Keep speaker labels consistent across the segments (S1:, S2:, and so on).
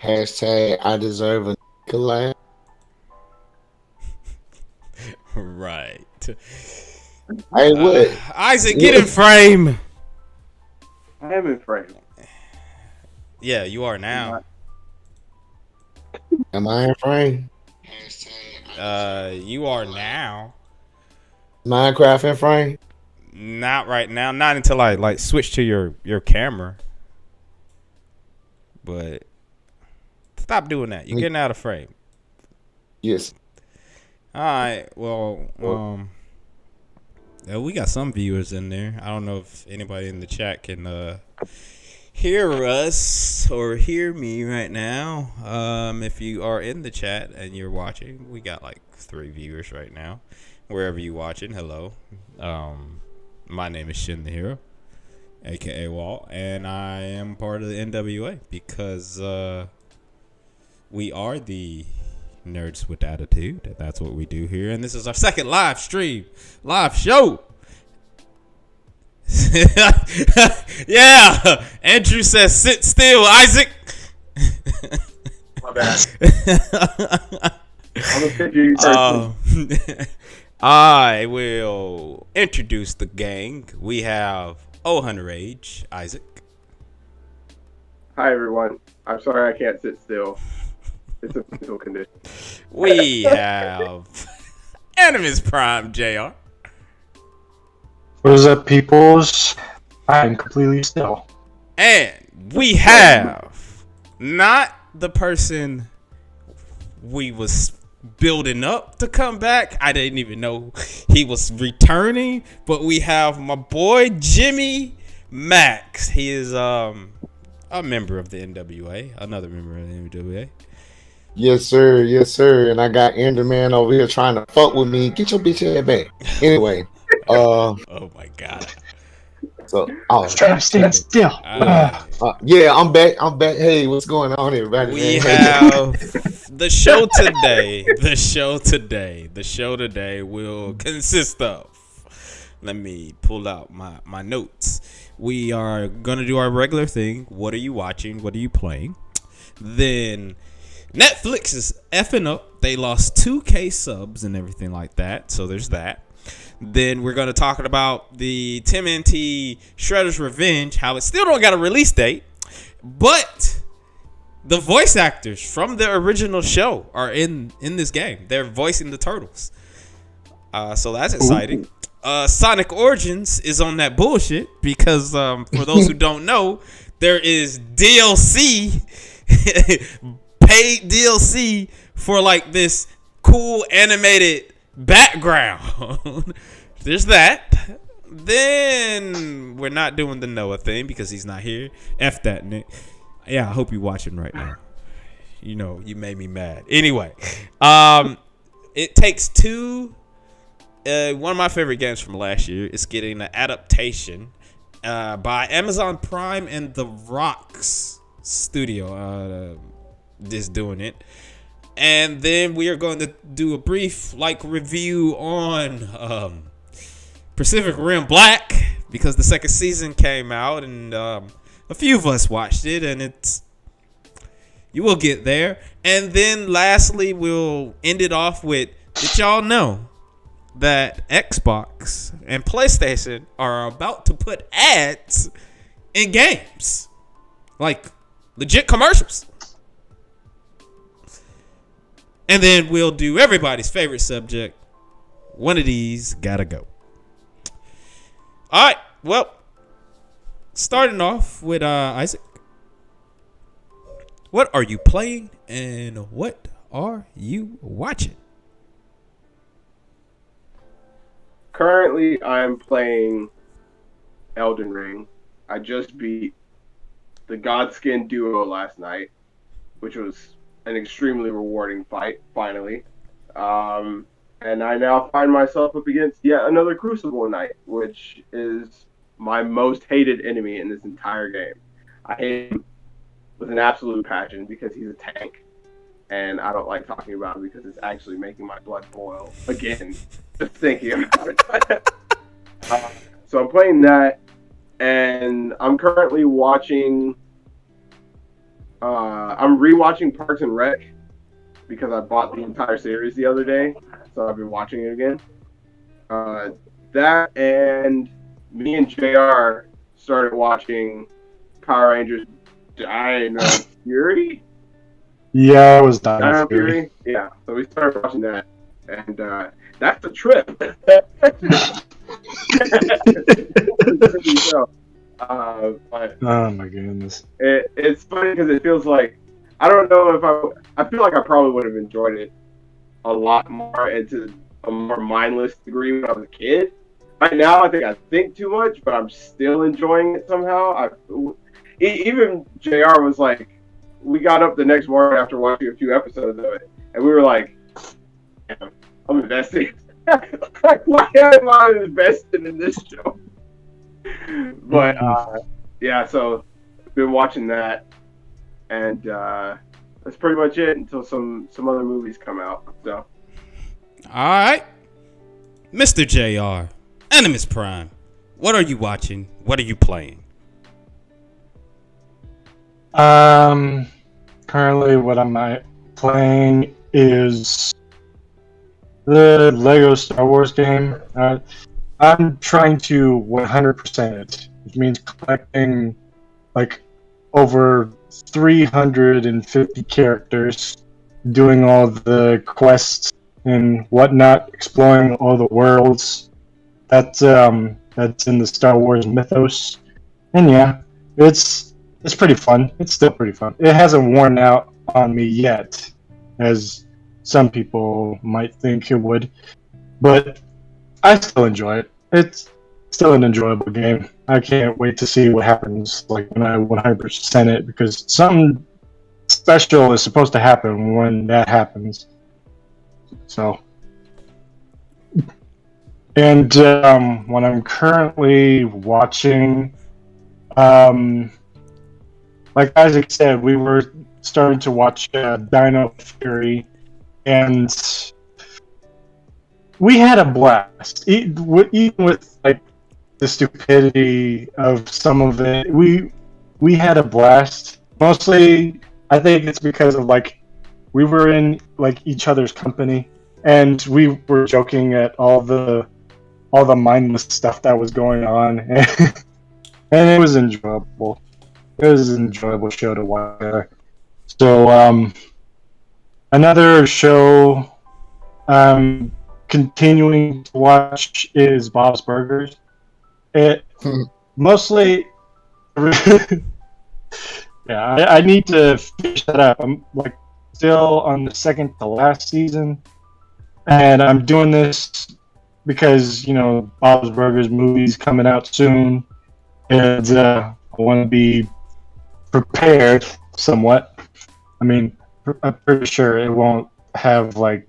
S1: Hashtag I deserve a laugh.
S2: Right.
S1: Hey, what?
S2: Isaac, get in frame.
S3: I am in frame.
S2: Yeah, you are now.
S1: Am I in frame?
S2: You are now.
S1: Minecraft in frame?
S2: Not right now. Not until I like switch to your camera. But stop doing that. You're getting out of frame.
S1: Yes.
S2: All right. Well, yeah, we got some viewers in there. I don't know if anybody in the chat can hear us or hear me right now. If you are in the chat and you're watching, we got like 3 viewers right now. Wherever you watching, hello. My name is Shin the Hero, aka Walt, and I am part of the N.W.A. because we are the Nerds with Attitude. That's what we do here, and this is our second live show. Yeah, Andrew says sit still, Isaac.
S3: My bad. I'm a fidgety person.
S2: I will introduce the gang. We have Hunter Age, Isaac.
S3: Hi, everyone. I'm sorry I can't sit still. It's a mental condition.
S2: We have Animus Prime, JR.
S4: What is up, peoples? I am completely still.
S2: And we have not the person we was building up to come back. I didn't even know he was returning, but we have my boy Jimmy Max. He is a member of the N.W.A, another member of the N.W.A.
S1: Yes, sir. Yes, sir. And I got Enderman over here trying to fuck with me. Get your bitch head back. Anyway.
S2: Oh my god.
S1: So,
S4: Trying to stand still.
S1: yeah, I'm back. Hey, what's going on, everybody?
S2: We have the show today. The show today will consist of. Let me pull out my notes. We are gonna do our regular thing. What are you watching? What are you playing? Then Netflix is effing up. They lost 2K subs and everything like that. So there's that. Then we're going to talk about the TMNT Shredder's Revenge, how it still don't got a release date, but the voice actors from the original show are in this game. They're voicing the turtles. So that's exciting. Sonic Origins is on that bullshit because for those who don't know, there is DLC, paid DLC for like this cool animated background. There's that. Then we're not doing the Noah thing because he's not here. F that, Nick. Yeah, I hope you're watching right now. You know, you made me mad. Anyway, It Takes Two. One of my favorite games from last year is getting an adaptation by Amazon Prime and The Rock's studio. Is doing it. And then we are going to do a brief review on Pacific Rim Black because the second season came out and a few of us watched it, and you will get there. And then lastly, we'll end it off with, did y'all know that Xbox and PlayStation are about to put ads in games? Like legit commercials. And then we'll do everybody's favorite subject. One of these gotta go. All right. Well, starting off with Isaac. What are you playing and what are you watching?
S3: Currently, I'm playing Elden Ring. I just beat the Godskin duo last night, which was an extremely rewarding fight, finally. And I now find myself up against yet another Crucible Knight, which is my most hated enemy in this entire game. I hate him with an absolute passion because he's a tank, and I don't like talking about him because it's actually making my blood boil again, just thinking about it. So I'm playing that, and I'm currently watching I'm rewatching Parks and Rec because I bought the entire series the other day, so I've been watching it again. That and me and JR started watching Power Rangers Dino Fury.
S4: Yeah, it was Dino
S3: Dino
S4: Fury.
S3: Fury. Yeah, so we started watching that, and that's a trip. But
S4: Oh my goodness.
S3: it's funny because it feels like I don't know if I feel like I probably would have enjoyed it a lot more and to a more mindless degree when I was a kid. Right now, I think I think too much, but I'm still enjoying it somehow. Even JR was like, we got up the next morning after watching a few episodes of it, and we were like, damn, I'm invested. Like, why am I invested in this show? But yeah, so I've been watching that, and that's pretty much it until some other movies come out. So,
S2: All right, Mr. JR, Animus Prime. What are you watching? What are you playing?
S4: Currently what I'm playing is the Lego Star Wars game. I'm trying to 100% it, which means collecting like over 350 characters, doing all the quests and whatnot, exploring all the worlds. That's in the Star Wars mythos, and yeah, it's pretty fun. It's still pretty fun. It hasn't worn out on me yet, as some people might think it would, but I still enjoy it. It's still an enjoyable game. I can't wait to see what happens like when I 100% it, because something special is supposed to happen when that happens. So, and what I'm currently watching, like Isaac said, we were starting to watch Dino Fury, and we had a blast. Even with like the stupidity of some of it, we had a blast. Mostly, I think it's because of like we were in like each other's company, and we were joking at all the mindless stuff that was going on, and it was enjoyable. It was an enjoyable show to watch. So, another show I'm continuing to watch is Bob's Burgers. It mostly, yeah, I need to finish that up. I'm like still on the second to last season, and I'm doing this because Bob's Burgers movie's coming out soon, and I want to be prepared somewhat. I mean, I'm pretty sure it won't have like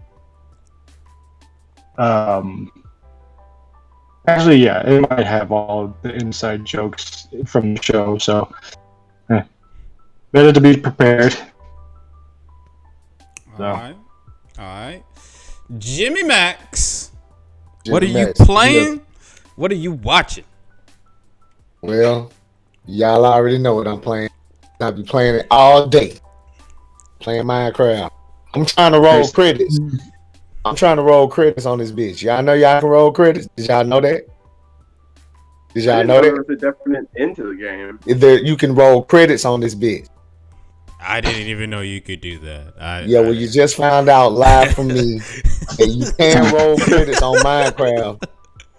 S4: actually, yeah, it might have all the inside jokes from the show, so better to be prepared.
S2: All right. Jimmy Max,
S1: Jimmy
S2: what are you
S1: Max,
S2: playing?
S1: yeah.
S2: What are you watching?
S1: Well, y'all already know what I'm playing. I'll be playing it all day. Playing Minecraft. I'm trying to roll credits. I'm trying to roll credits on this bitch. Y'all know y'all can roll credits? Did y'all know that? Did y'all know
S3: there
S1: that?
S3: was a definite into the game.
S1: You can roll credits on this bitch.
S2: I didn't even know you could do that.
S1: Well, you just found out live from me that you can roll credits on Minecraft.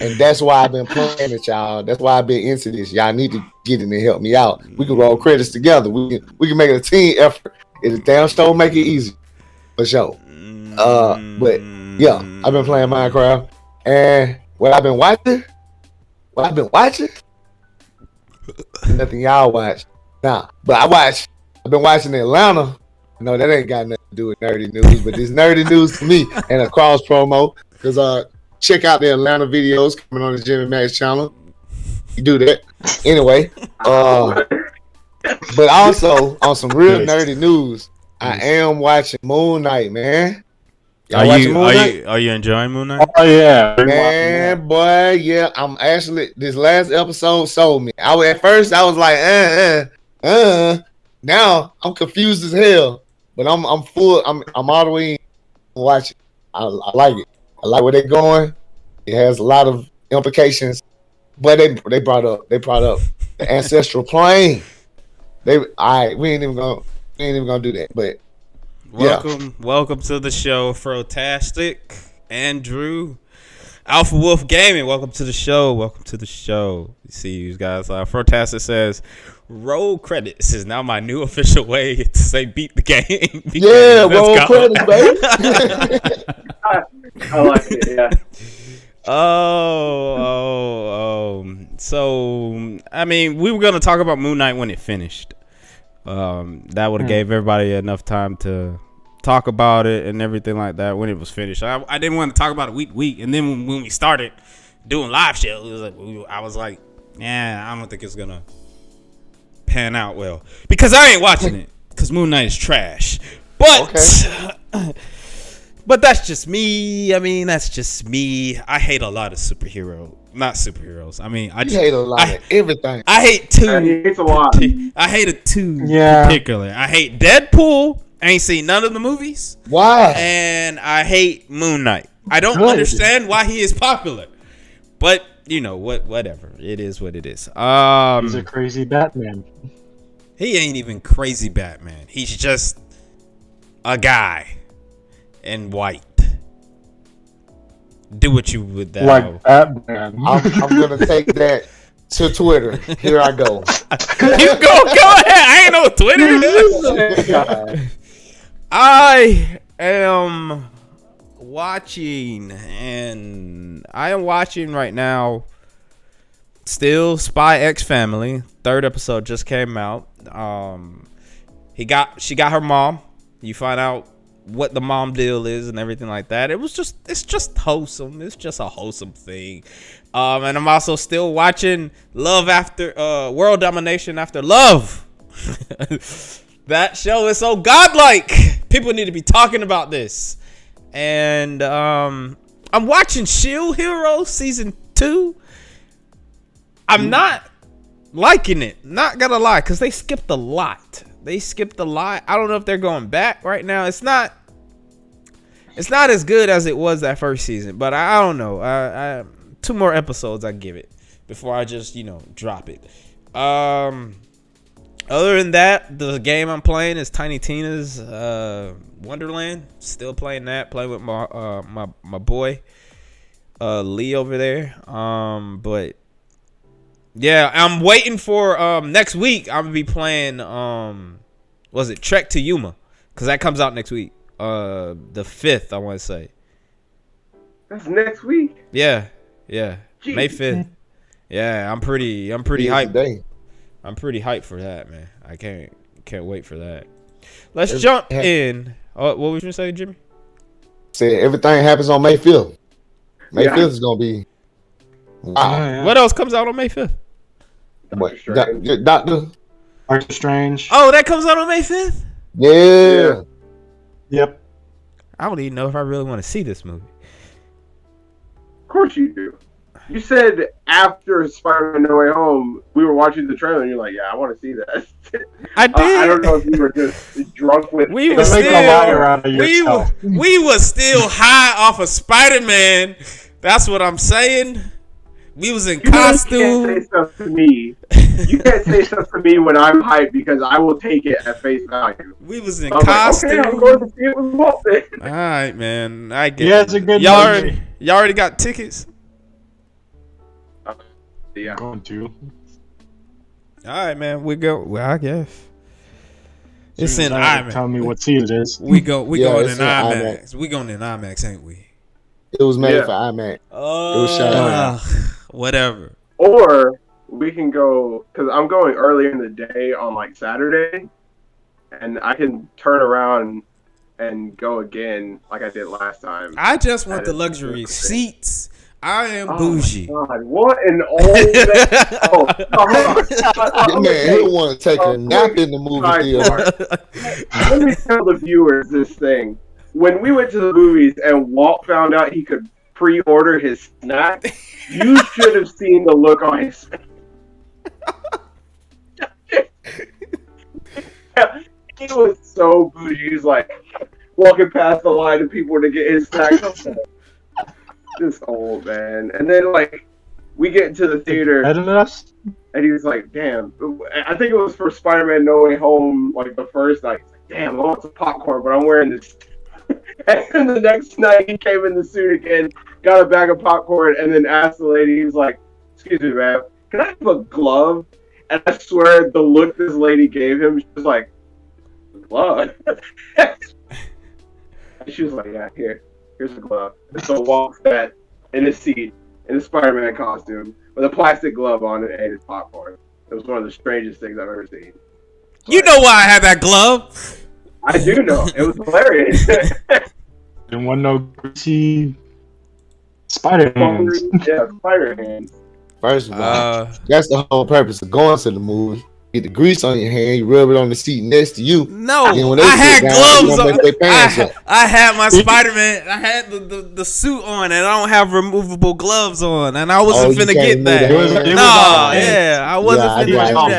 S1: And that's why I've been playing it, y'all. That's why I've been into this. Y'all need to get in and help me out. We can roll credits together. We can make it a team effort. It'll damn sure make it easy. For sure. But yeah, I've been playing Minecraft. And what I've been watching? Nothing y'all watch. Nah. But I've been watching Atlanta. No, that ain't got nothing to do with nerdy news, but it's nerdy news to me and a cross promo. Because check out the Atlanta videos coming on the Jimmy Max channel. You do that. Anyway. But also, on some real nerdy news, I am watching Moon Knight, man.
S2: Are you enjoying Moon Knight?
S4: Oh yeah,
S1: Man, boy, yeah. I'm actually, this last episode sold me. At first I was like, Now I'm confused as hell, but I'm full. I'm all the way in watching. I like it. I like where they're going. It has a lot of implications, but they brought up the ancestral plane. We ain't even gonna do that. But
S2: Welcome to the show, Frotastic, Andrew, Alpha Wolf Gaming. Welcome to the show. You see you guys. Frotastic says, roll credits is now my new official way to say beat the game.
S1: Roll credits, baby.
S3: I like it, yeah.
S2: So, I mean, we were going to talk about Moon Knight when it finished. That would have gave everybody enough time to talk about it and everything like that when it was finished. I didn't want to talk about it week. And then when we started doing live shows, I was like, yeah, I don't think it's going to pan out well. Because I ain't watching it. Because Moon Knight is trash. But... Okay. But that's just me. I mean, that's just me. I hate a lot of not superheroes. I mean, I
S1: hate a lot of everything.
S2: I hate two.
S3: He hates a lot.
S2: I hate two particular. I hate Deadpool. I ain't seen none of the movies.
S1: Why?
S2: And I hate Moon Knight. I don't understand why he is popular. But, you know, whatever. It is what it is.
S4: He's a crazy Batman.
S2: He ain't even crazy Batman. He's just a guy. And white. Do what you would that.
S4: Like Batman.
S1: I'm gonna take that to Twitter. Here I go.
S2: You go ahead. I ain't know Twitter. I am watching right now. Still Spy X Family. 3rd episode just came out. She got her mom. You find out what the mom deal is and everything like that. It's just wholesome. It's just a wholesome thing. And I'm also still watching Love After World Domination After Love. That show is so godlike. People need to be talking about this. And I'm watching Shield Hero season 2. I'm not liking it. Not gonna lie, because they skipped a lot. I don't know if they're going back right now. It's not as good as it was that first season, but I don't know. I 2 more episodes I give it before I just, drop it. Other than that, the game I'm playing is Tiny Tina's Wonderland. Still playing that. Playing with my boy Lee over there. But yeah, I'm waiting for next week. I'm gonna be playing was it Trek to Yuma? Because that comes out next week. The 5th, I want to say.
S3: That's next week.
S2: Yeah.
S3: Jeez.
S2: May 5th. Yeah, I'm pretty hyped. I'm pretty hyped for that, man. I can't wait for that. Let's jump in. What was you gonna say, Jimmy?
S1: Say everything happens on May 5th. May 5th is gonna be. Wow.
S2: What else comes out on May 5th?
S1: Doctor
S4: Strange.
S2: Oh, that comes out on May 5th?
S1: Yeah.
S4: Yep.
S2: I don't even know if I really want to see this movie.
S3: Of course you do. You said after Spider-Man No Way Home, we were watching the trailer and you're like, yeah, I want to see that.
S2: I did.
S3: I don't know if you were just drunk with...
S2: We were still high off of Spider-Man. That's what I'm saying. We was in costume.
S3: You can't say stuff to me. You can't say stuff to me when I'm hyped because I will take it at face value.
S2: We was in costume.
S3: Like, okay, I'm going to see it with Walt then.
S2: All right, man. I get
S4: it's a good
S2: movie. Y'all already got tickets?
S3: Yeah.
S4: I'm going to.
S2: All right, man. We go. Well, I guess. It's in IMAX.
S4: Tell me what seat it is.
S2: We going in IMAX. We going in IMAX, ain't we?
S1: It was made for IMAX.
S2: Oh,
S1: it was shot.
S2: Whatever.
S3: Or we can go, because I'm going early in the day on like Saturday, and I can turn around and go again like I did last time.
S2: I just want the luxury seats. I am bougie.
S3: Oh my God, what an old man. Hold on.
S1: Man, he want to take a nap in the movie theater.
S3: Let me tell the viewers this thing. When we went to the movies and Walt found out he could pre-order his snack, you should have seen the look on his face. He was so bougie. He was like walking past the line of people to get his snacks. This old man. And then like we get into the theater and he was like, damn, I think it was for Spider-Man No Way Home, like the first night. He's like, damn, I want some popcorn, but I'm wearing this. And then the next night he came in the suit again, got a bag of popcorn, and then asked the lady, he was like, excuse me, ma'am, can I have a glove? And I swear the look this lady gave him, she was like, glove? She was like, yeah, here's a glove. And so Walt sat in his seat in a Spider-Man costume with a plastic glove on and ate his popcorn. It was one of the strangest things I've ever seen.
S2: You know why I had that glove?
S3: I do know. It was hilarious.
S4: Didn't want no greasy spider hands.
S3: Yeah, spider hands.
S1: First of all, that's the whole purpose of going to the movie. Get the grease on your hand, you rub it on the seat next to you.
S2: No, I had gloves on. I had my Spider-Man. I had the suit on, and I don't have removable gloves on, and I wasn't finna get that. I wasn't finna do that, dog.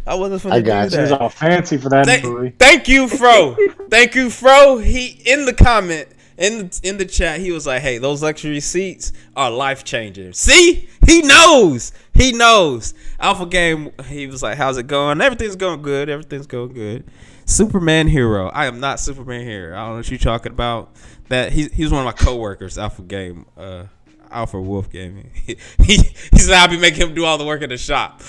S2: I wasn't finna do that.
S4: It was all fancy for that movie.
S2: Thank you, Fro. Thank you, Fro. He in the comment. In the chat, he was like, "Hey, those luxury seats are life changing." See, he knows. He knows. Alpha Game. He was like, "How's it going?" Everything's going good. Everything's going good. Superman hero. I am not Superman hero. I don't know what you're talking about. That he's one of my coworkers. Alpha Game. Alpha Wolf Gaming. He said I'll be making him do all the work in the shop.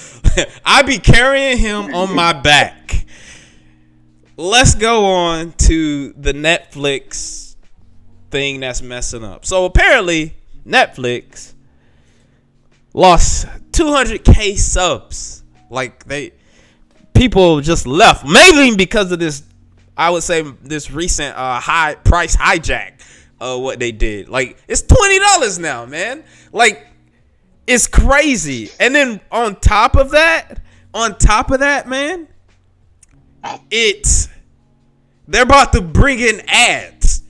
S2: I be carrying him on my back. Let's go on to the Netflix thing that's messing up. So apparently Netflix lost 200k subs. Like people just left, mainly because of this, I would say, this recent high price hijack of what they did. Like, it's $20 now, man. Like, it's crazy. And then on top of that, man, they're about to bring in ads.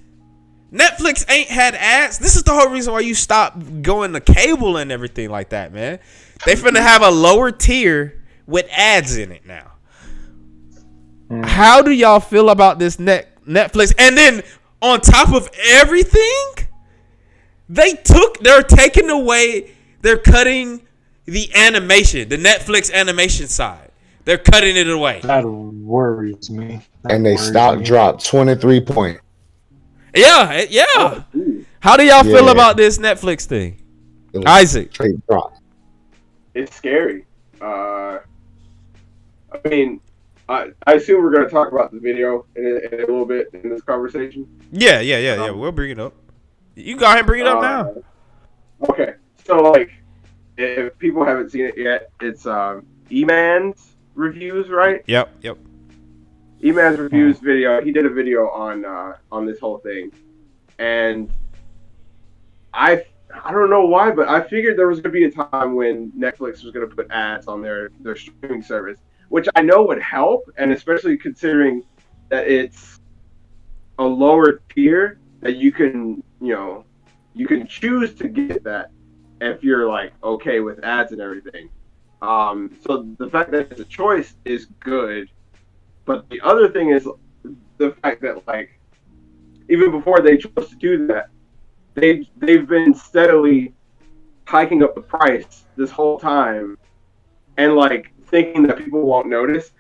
S2: Netflix ain't had ads. This is the whole reason why you stop going to cable and everything like that, man. They finna have a lower tier with ads in it now. How do y'all feel about this Netflix? And then on top of everything, they're cutting the animation, the Netflix animation side. They're cutting it away.
S4: That worries me.
S1: And they stock dropped 23 points.
S2: Yeah. How do y'all feel about this Netflix thing? Isaac.
S1: Trade drop.
S3: It's scary. I mean, I assume we're going to talk about the video in a little bit in this conversation.
S2: Yeah. We'll bring it up. You go ahead and bring it up now.
S3: Okay. So, like, if people haven't seen it yet, it's E-Man's reviews, right?
S2: Yep.
S3: E-Man's reviews video. He did a video on this whole thing, and I don't know why, but I figured there was going to be a time when Netflix was going to put ads on their streaming service, which I know would help, and especially considering that it's a lower tier that you can choose to get that if you're like okay with ads and everything. So the fact that it's a choice is good. But the other thing is the fact that, like, even before they chose to do that, they've been steadily hiking up the price this whole time, and like thinking that people won't notice.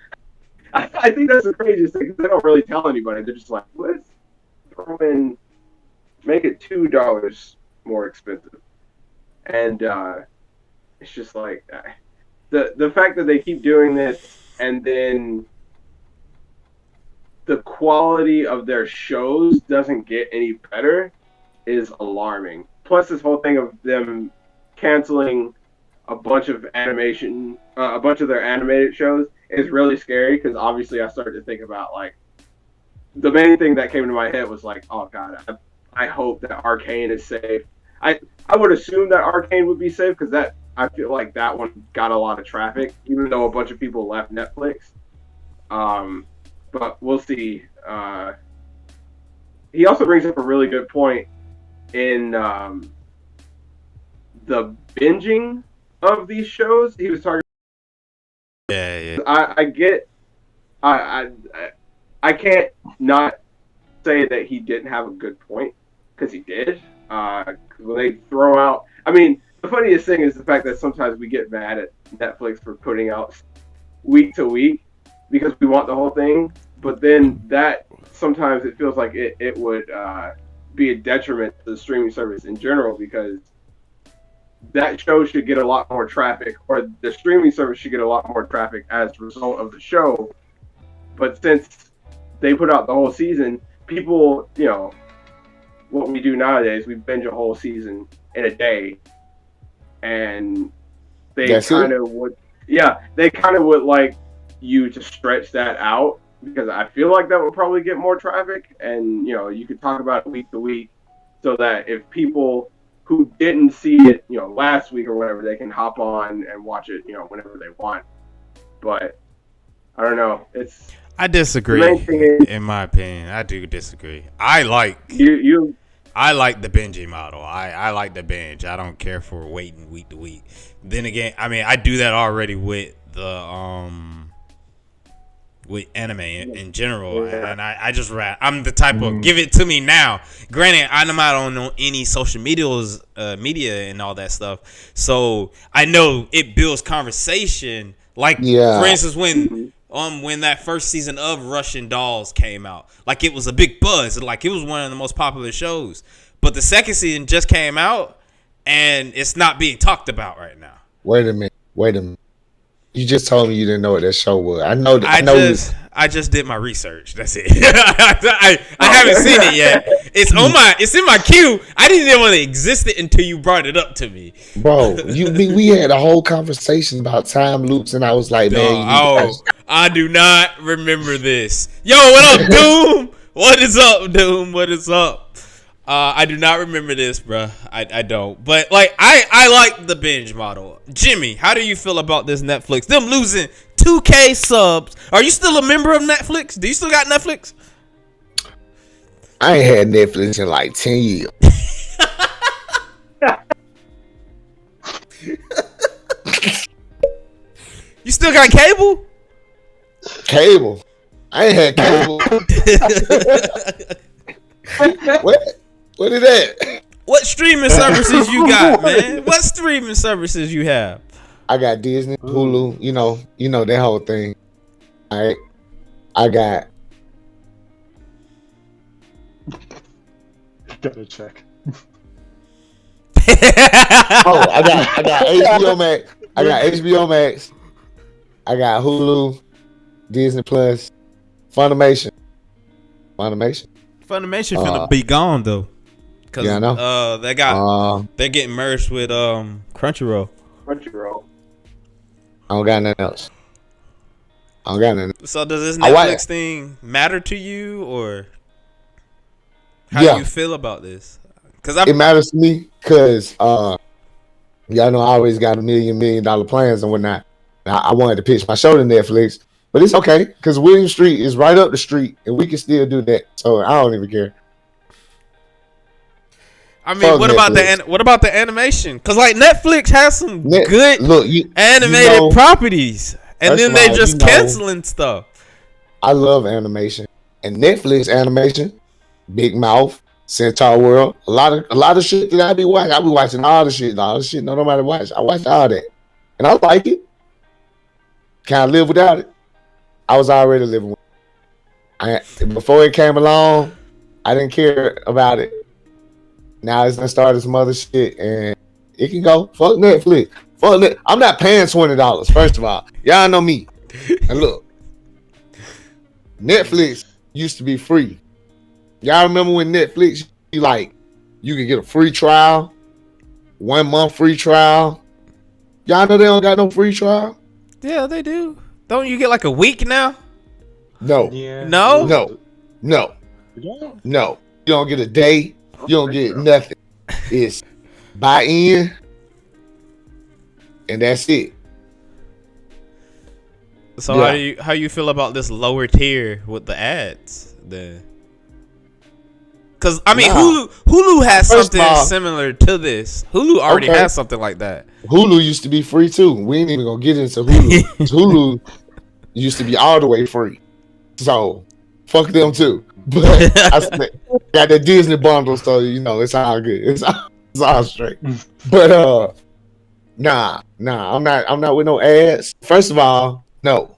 S3: I think that's the craziest thing, because they don't really tell anybody. They're just like, let's make it $2 more expensive, and it's just like the fact that they keep doing this, and then the quality of their shows doesn't get any better is alarming. Plus, this whole thing of them canceling a bunch of their animated shows is really scary, because obviously I started to think about, like, the main thing that came to my head was like, oh god, I hope that Arcane is safe. I would assume that Arcane would be safe, because that, I feel like that one got a lot of traffic, even though a bunch of people left Netflix. But we'll see. He also brings up a really good point in the binging of these shows. He was talking.
S2: Yeah.
S3: I get I can't not say that he didn't have a good point, because he did. When they throw out, I mean, the funniest thing is the fact that sometimes we get mad at Netflix for putting out week to week because we want the whole thing, but then that sometimes it feels like it would be a detriment to the streaming service in general, because that show should get a lot more traffic, or the streaming service should get a lot more traffic as a result of the show. But since they put out the whole season, people, what we do nowadays, we binge a whole season in a day, and they kind of would like you to stretch that out, because I feel like that would probably get more traffic, and you could talk about it week to week, so that if people who didn't see it, last week or whatever, they can hop on and watch it, whenever they want. But I don't know.
S2: I disagree. In my opinion, I do disagree. I like I like the binging model. I like the binge. I don't care for waiting week to week. Then again, I mean, I do that already with the with anime in general, and I just I'm the type of give it to me now. Granted, I'm not on any social media and all that stuff, so I know it builds conversation. Like for instance, when that first season of Russian Dolls came out, like it was a big buzz, like it was one of the most popular shows. But the second season just came out, and it's not being talked about right now.
S1: Wait a minute. You just told me you didn't know what that show was.
S2: I just did my research. That's it. I haven't seen it yet. It's in my queue. I didn't even want to exist it until you brought it up to me.
S1: Bro, we had a whole conversation about time loops, and I was like, man,
S2: I do not remember this. Yo, what up, Doom? What is up, Doom? What is up? I do not remember this, bro. I don't. But like, I like the binge model. Jimmy, how do you feel about this Netflix? Them losing 2K subs. Are you still a member of Netflix? Do you still got Netflix?
S1: I ain't had Netflix in like 10 years.
S2: You still got cable?
S1: Cable? I ain't had cable. What is that?
S2: What streaming services you got, man? What streaming services you have?
S1: I got Disney, Hulu, you know that whole thing. All right. I got.
S4: Gotta check.
S1: I got HBO Max. I got HBO Max. I got Hulu, Disney Plus, Funimation
S2: finna be gone though. Cause
S1: I know.
S2: They're getting merged with Crunchyroll.
S1: I don't got nothing else.
S2: So does this Netflix thing matter to you, or how do you feel about this?
S1: It matters to me because y'all know I always got $1 million plans and whatnot. I wanted to pitch my show to Netflix, but it's okay because William Street is right up the street and we can still do that. So I don't even care.
S2: I mean, what about the animation? Because like Netflix has some good animated properties, and then they just canceling stuff.
S1: I love animation and Netflix animation, Big Mouth, Centaur World, a lot of shit that I be watching. I be watching all the shit no nobody watch. I watch all that, and I like it. Can I live without it? I was already living with it. Before it came along, I didn't care about it. Now it's gonna start some other shit, and it can go. Fuck Netflix. I'm not paying $20. First of all, y'all know me. And look, Netflix used to be free. Y'all remember when Netflix, you could get a free trial, 1 month free trial. Y'all know they don't got no free trial.
S2: Yeah, they do. Don't you get like a week now?
S1: No.
S4: Yeah.
S2: No.
S1: You don't get a day. You don't get nothing. It's buy in, and that's it.
S2: So how you feel about this lower tier with the ads then? Because I mean, Hulu has something similar to this. Hulu already has something like that.
S1: Hulu used to be free too. We ain't even gonna get into Hulu. Hulu used to be all the way free. So fuck them too. But I got the Disney bundle, so it's all good. It's all straight. But nah, I'm not with no ads. First of all, no.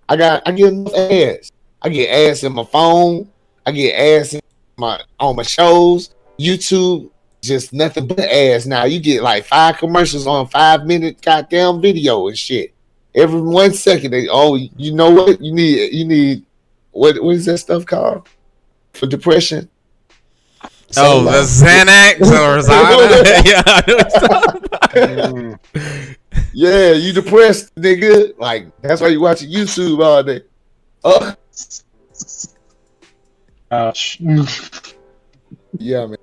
S1: I get enough ads. I get ads in my phone. I get ads on my shows. YouTube, just nothing but ads. Now you get like 5 commercials on 5-minute goddamn video and shit. Every 1 second, you know what? You need what is that stuff called for depression?
S2: The Xanax or Zyna. Yeah, I know what you're talking about.
S1: Yeah, you depressed, nigga. Like, that's why you watching YouTube all day.
S4: Ouch.
S1: Yeah, man.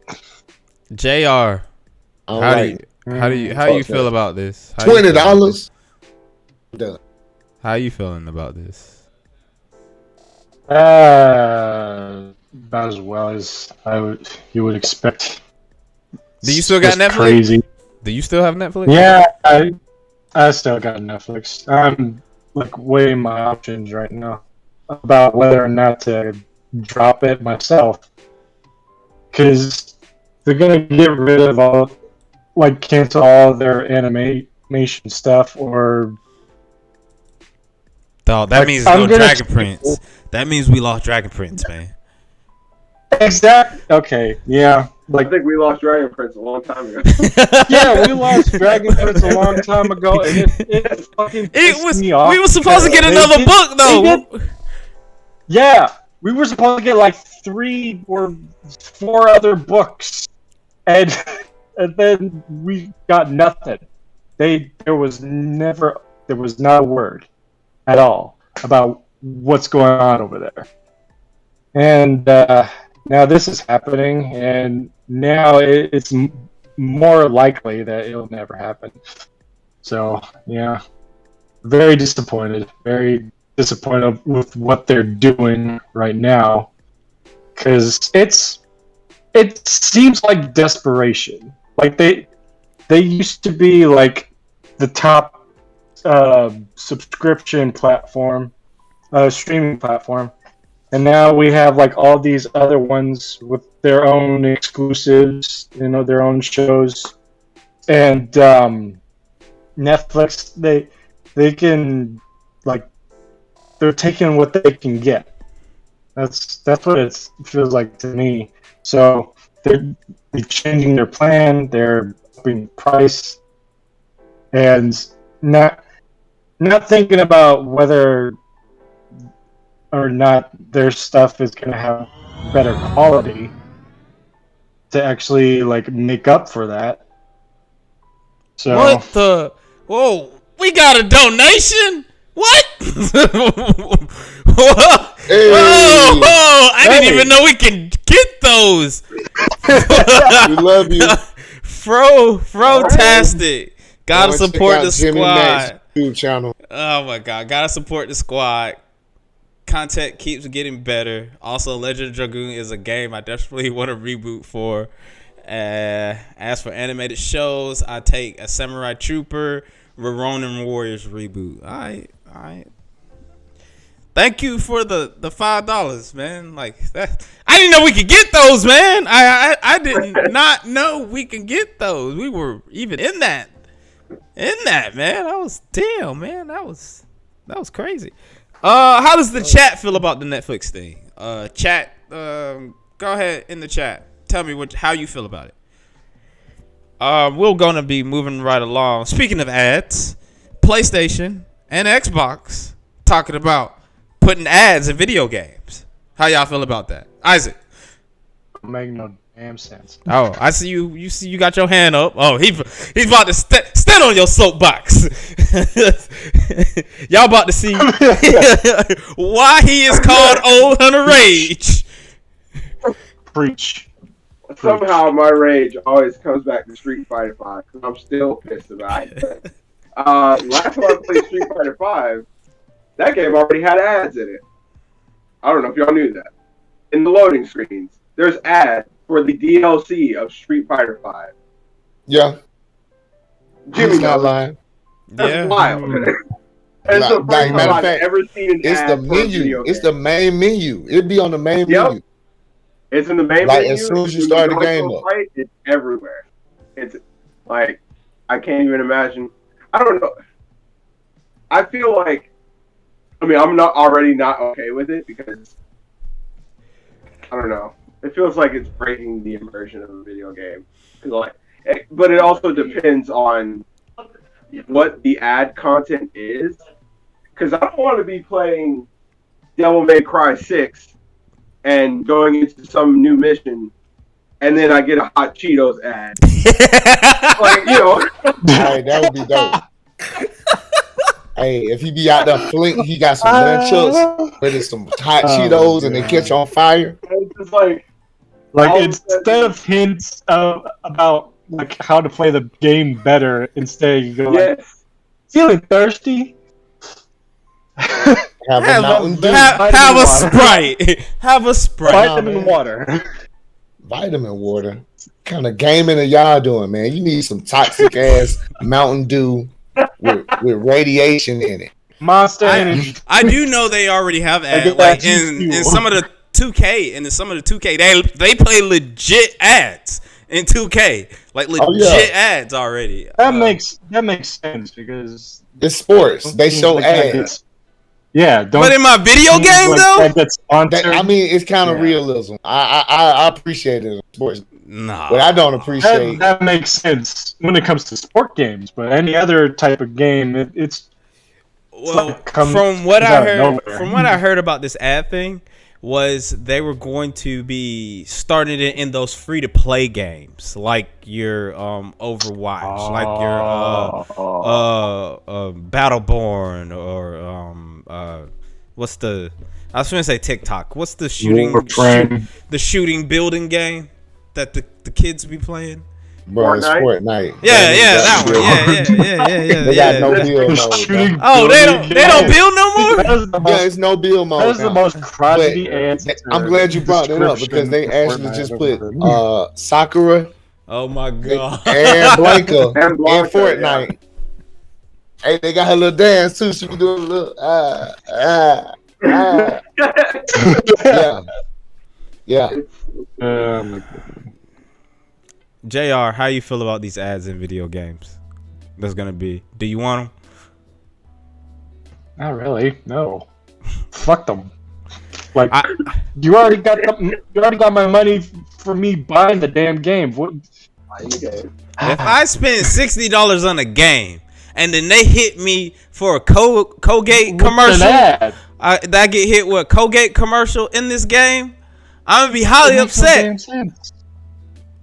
S2: JR, how do you feel about this?
S1: $20. Done.
S2: How you feeling about this?
S4: About as well as you would expect.
S2: Do you still got Netflix?
S4: Crazy.
S2: Do you still have Netflix?
S4: Yeah, I still got Netflix. I'm like weighing my options right now about whether or not to drop it myself, because they're gonna get rid of cancel all their animation stuff, or
S2: dog. That means no Dragon Prince. That means we lost Dragon Prince, man.
S4: Exactly. Okay. Yeah.
S3: I think we lost Dragon Prince a long time ago.
S4: Yeah, we lost Dragon Prince a long time ago, and it fucking pissed me off.
S2: We were supposed to get another book, though.
S4: Yeah, we were supposed to get like 3 or 4 other books, and then we got nothing. There was not a word at all about what's going on over there, and now this is happening, and now it's more likely that it'll never happen. So yeah, very disappointed with what they're doing right now, because it seems like desperation. Like they used to be like the top subscription platform, streaming platform, and now we have like all these other ones with their own exclusives, their own shows, and Netflix, they can, like, they're taking what they can get. That's what it feels like to me. So they're changing their plan, they're upping price, and not thinking about whether or not their stuff is going to have better quality to actually like make up for that. So
S2: what the? Whoa, we got a donation. What?
S1: Hey.
S2: Whoa, I didn't even know we can get those.
S1: We love you.
S2: Fro-tastic. Gotta support the squad.
S1: YouTube channel.
S2: Oh my god, gotta support the squad. Content keeps getting better. Also, Legend of Dragoon is a game I desperately want to reboot for. As for animated shows, I take a Samurai Trooper, Ronin Warriors reboot. All right. Thank you for the $5, man. Like that, I didn't know we could get those, man. I did not know we can get those. We were even in that, man. That was man. That was crazy. How does the chat feel about the Netflix thing? Chat, go ahead in the chat. Tell me how you feel about it. We're gonna be moving right along. Speaking of ads, PlayStation and Xbox talking about putting ads in video games. How y'all feel about that, Isaac?
S4: Make no damn sense.
S2: Oh, I see you. You got your hand up. Oh, he's about to stand on your soapbox. Y'all about to see why he is called Old Hunter Rage.
S4: Preach.
S3: Somehow my rage always comes back to Street Fighter 5 because I'm still pissed about it. Last time I played Street Fighter 5, that game already had ads in it. I don't know if y'all knew that. In the loading screens, there's ads for the DLC of Street Fighter 5.
S1: Yeah.
S3: Jimmy's
S1: not lying.
S3: That's wild. It's the
S1: Like,
S3: first time
S1: matter of
S3: I've
S1: fact,
S3: ever seen an
S1: it's
S3: ad
S1: the
S3: for a
S1: menu.
S3: video
S1: It's
S3: game.
S1: the main menu. It'd be on the main
S3: Yep.
S1: menu.
S3: It's in the main
S1: Like,
S3: menu.
S1: as soon as you
S3: when
S1: start the
S3: go into
S1: game
S3: a
S1: up.
S3: fight, it's everywhere. It's like I can't even imagine. I don't know. I feel like, I mean, I'm not okay with it because I don't know. It feels like it's breaking the immersion of a video game. But it also depends on what the ad content is. Because I don't want to be playing Devil May Cry 6 and going into some new mission, and then I get a Hot Cheetos ad. Like,
S1: Hey, that would be dope. Hey, if he be out there he got some nunchucks, but it's some hot Cheetos and they catch on fire.
S3: It's just like
S4: instead of hints about like how to play the game better, instead you go like, feeling thirsty.
S1: Have a Mountain Dew.
S2: Have a Sprite. Have a Sprite.
S4: Vitamin water.
S1: Vitamin water. What kind of gaming are y'all doing, man? You need some toxic ass Mountain Dew with radiation in it.
S4: Monster Energy.
S2: I do know they already have ads. Like in some of the 2K, and in some of the 2K, they play legit ads in 2K, like legit ads already.
S4: That makes sense because
S1: it's sports. They show ads.
S4: Yeah,
S2: but in my video game though,
S1: I mean, it's kind of realism. I appreciate it in sports.
S2: Nah,
S1: but I don't appreciate
S4: that makes sense when it comes to sport games. But any other type of game, it's
S2: from what I heard about this ad thing was they were going to be starting it in those free to play games like your Overwatch, like your Battleborn or what's the I was going to say TikTok. What's the shooting building game that the kids be playing?
S1: Bro, Fortnite.
S2: Yeah, that one. Yeah.
S1: They got no build mode.
S2: Oh, they don't build no more?
S1: Yeah, it's no build mode.
S4: That's the most crotchety answer.
S1: I'm glad you brought that up because they actually just put Sakura.
S2: Oh my god.
S1: And Blanca in Fortnite. Yeah. Hey, they got her little dance too. She can do a little Yeah.
S2: JR, how you feel about these ads in video games? That's gonna be. Do you want them?
S4: Not really. No. Fuck them. Like you already got my money for me buying the damn game. What?
S2: If I spend $60 on a game and then they hit me for a Colgate commercial, that I get hit with a Colgate commercial in this game, I'm gonna be highly upset.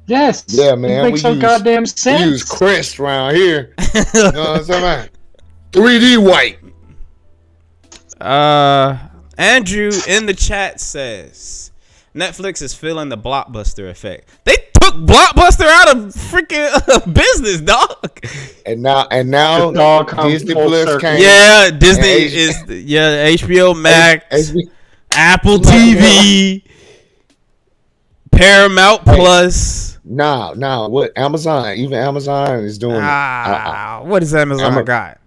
S4: Yes.
S1: Yeah, man.
S4: It makes some goddamn sense.
S1: We use Crest around here. You know what I'm saying? 3D white.
S2: Andrew in the chat says Netflix is feeling the Blockbuster effect. They took Blockbuster out of freaking business, dog.
S1: And now Disney Plus came.
S2: Yeah, Disney is HBO Max, Apple TV, Paramount Plus.
S1: Nah. What Amazon? Even Amazon is doing.
S2: What is Amazon got?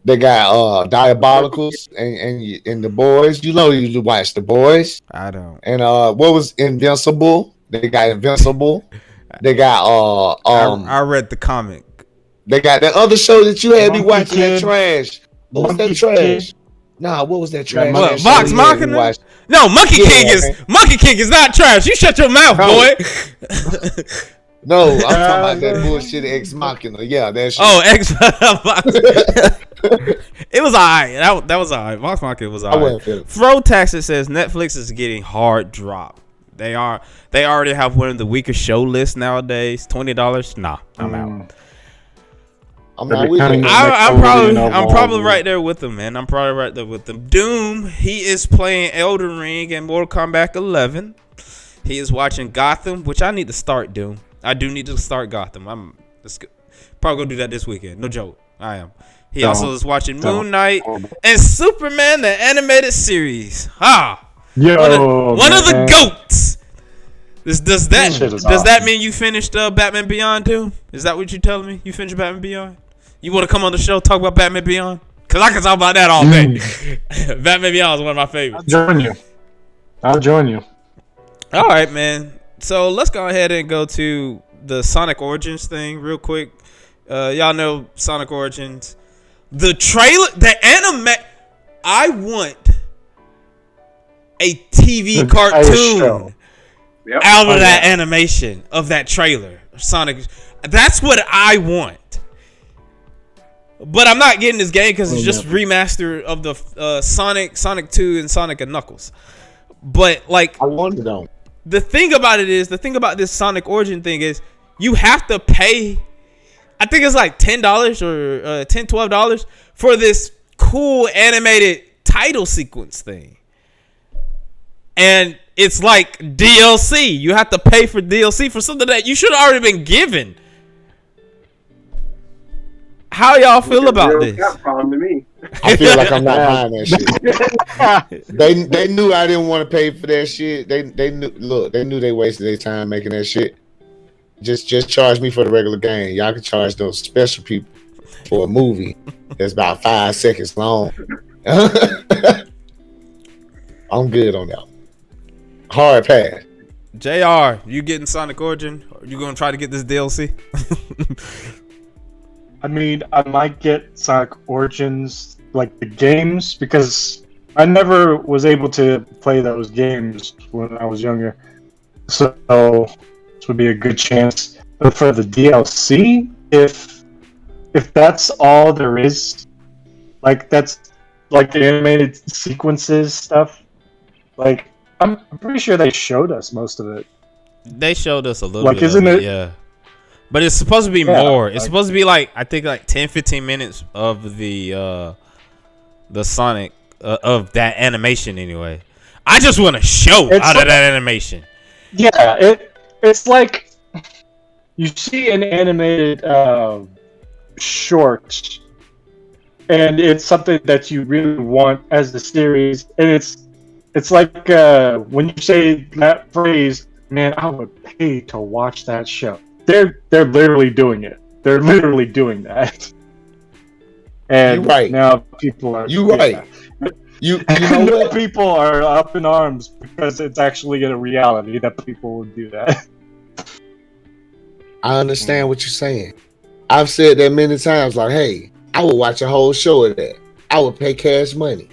S1: They got Diabolicals and the Boys. You know you watch the Boys.
S2: I don't.
S1: And what was Invincible? They got Invincible. They got
S2: I read the comic.
S1: They got that other show that you had me watching. That trash. What was that trash? Nah, what was that trash?
S2: What, Vox Machina? No, Monkey King is not trash. You shut your mouth, boy.
S1: No, I'm talking about that bullshit Ex Machina. Yeah, that shit.
S2: Oh, it was alright. That was alright. Vox Machina was alright. Frotax says Netflix is getting hard dropped. They already have one of the weakest show lists nowadays. $20. Nah, I'm out.
S1: I'm not with you.
S2: I'm probably right there with them, man. I'm probably right there with them. Doom, he is playing Elden Ring and Mortal Kombat 11. He is watching Gotham, which I need to start Doom. I do need to start Gotham. Probably gonna do that this weekend. No joke. I am. He also is watching Moon Knight and Superman, the animated series. One of the GOATs. Does that mean you finished Batman Beyond too? Is that what you're telling me? You finished Batman Beyond? You want to come on the show talk about Batman Beyond? Because I can talk about that all day. Batman Beyond is one of my favorites.
S4: I'll join you.
S2: All right, man. So let's go ahead and go to the Sonic Origins thing real quick. Y'all know Sonic Origins. The trailer, the anime. I want a TV cartoon out of that animation of that trailer. Sonic. That's what I want. But I'm not getting this game because it's just remaster of the Sonic 2, and Sonic and Knuckles. But like,
S1: I want it though.
S2: The thing about this Sonic Origin thing is you have to pay. I think it's like $10 or $12 for this cool animated title sequence thing. And it's like DLC. You have to pay for DLC for something that you should have already been given. How y'all feel about this?
S3: Problem to me.
S1: I feel like I'm not buying that shit. They knew I didn't want to pay for that shit. They knew they wasted their time making that shit. Just charge me for the regular game. Y'all can charge those special people for a movie that's about 5 seconds long. I'm good on that. Hard pass.
S2: JR, you getting Sonic Origin? Or you gonna try to get this DLC?
S4: I mean, I might get Sonic Origins, like the games, because I never was able to play those games when I was younger. So this would be a good chance. But for the DLC, if that's all there is, like that's like the animated sequences stuff, like I'm pretty sure they showed us most of it.
S2: They showed us a little bit.
S4: Isn't it?
S2: Yeah. But it's supposed to be more. It's supposed to be like, I think like 10-15 minutes of the Sonic of that animation anyway. I just want a show out of that animation.
S4: Yeah, it's like you see an animated short, and it's something that you really want as the series, and it's like when you say that phrase, man, I would pay to watch that show. They're literally doing it. They're literally doing that. And
S1: you're right.
S4: Now people are.
S1: You're right. You know what?
S4: People are up in arms because it's actually a reality that people would do that.
S1: I understand what you're saying. I've said that many times. Like, hey, I would watch a whole show of that. I would pay cash money.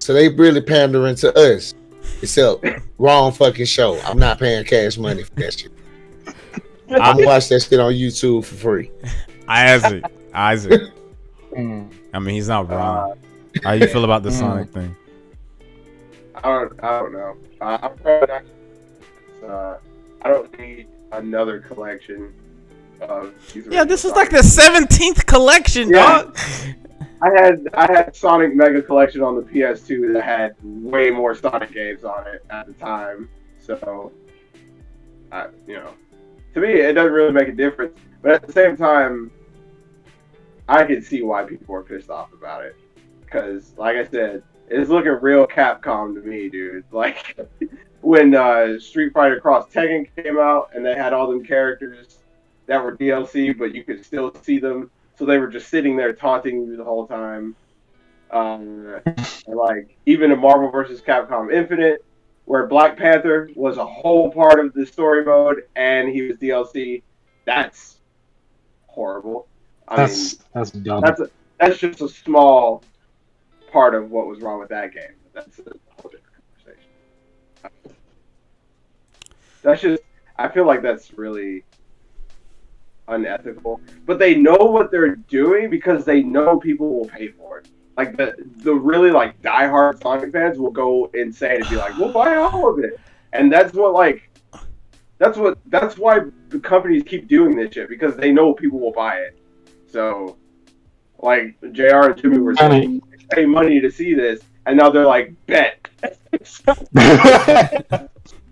S1: So they really pandering to us. Except wrong fucking show. I'm not paying cash money for that shit. I'm gonna watch that shit on YouTube for free.
S2: Isaac. I mean, he's not wrong. How you feel about the Sonic thing?
S3: I don't know. I'm probably not. I don't need another collection of.
S2: Yeah, this is like the 17th collection, dog.
S3: I had Sonic Mega Collection on the PS2 that had way more Sonic games on it at the time. So, to me, it doesn't really make a difference. But at the same time, I can see why people are pissed off about it. Because, like I said, it's looking real Capcom to me, dude. Like, when Street Fighter Cross Tekken came out and they had all them characters that were DLC, but you could still see them. So they were just sitting there taunting you the whole time. And like, even in Marvel vs. Capcom Infinite, where Black Panther was a whole part of the story mode and he was DLC, that's horrible.
S4: That's dumb.
S3: That's just a small part of what was wrong with that game. That's a whole different conversation. That's just, I feel like that's really unethical. But they know what they're doing because they know people will pay for it. Like the really like diehard Sonic fans will go insane and be like, "We'll buy all of it." And that's why the companies keep doing this shit, because they know people will buy it. So, like JR and Jimmy were saying, pay money to see this, and now they're like, bet.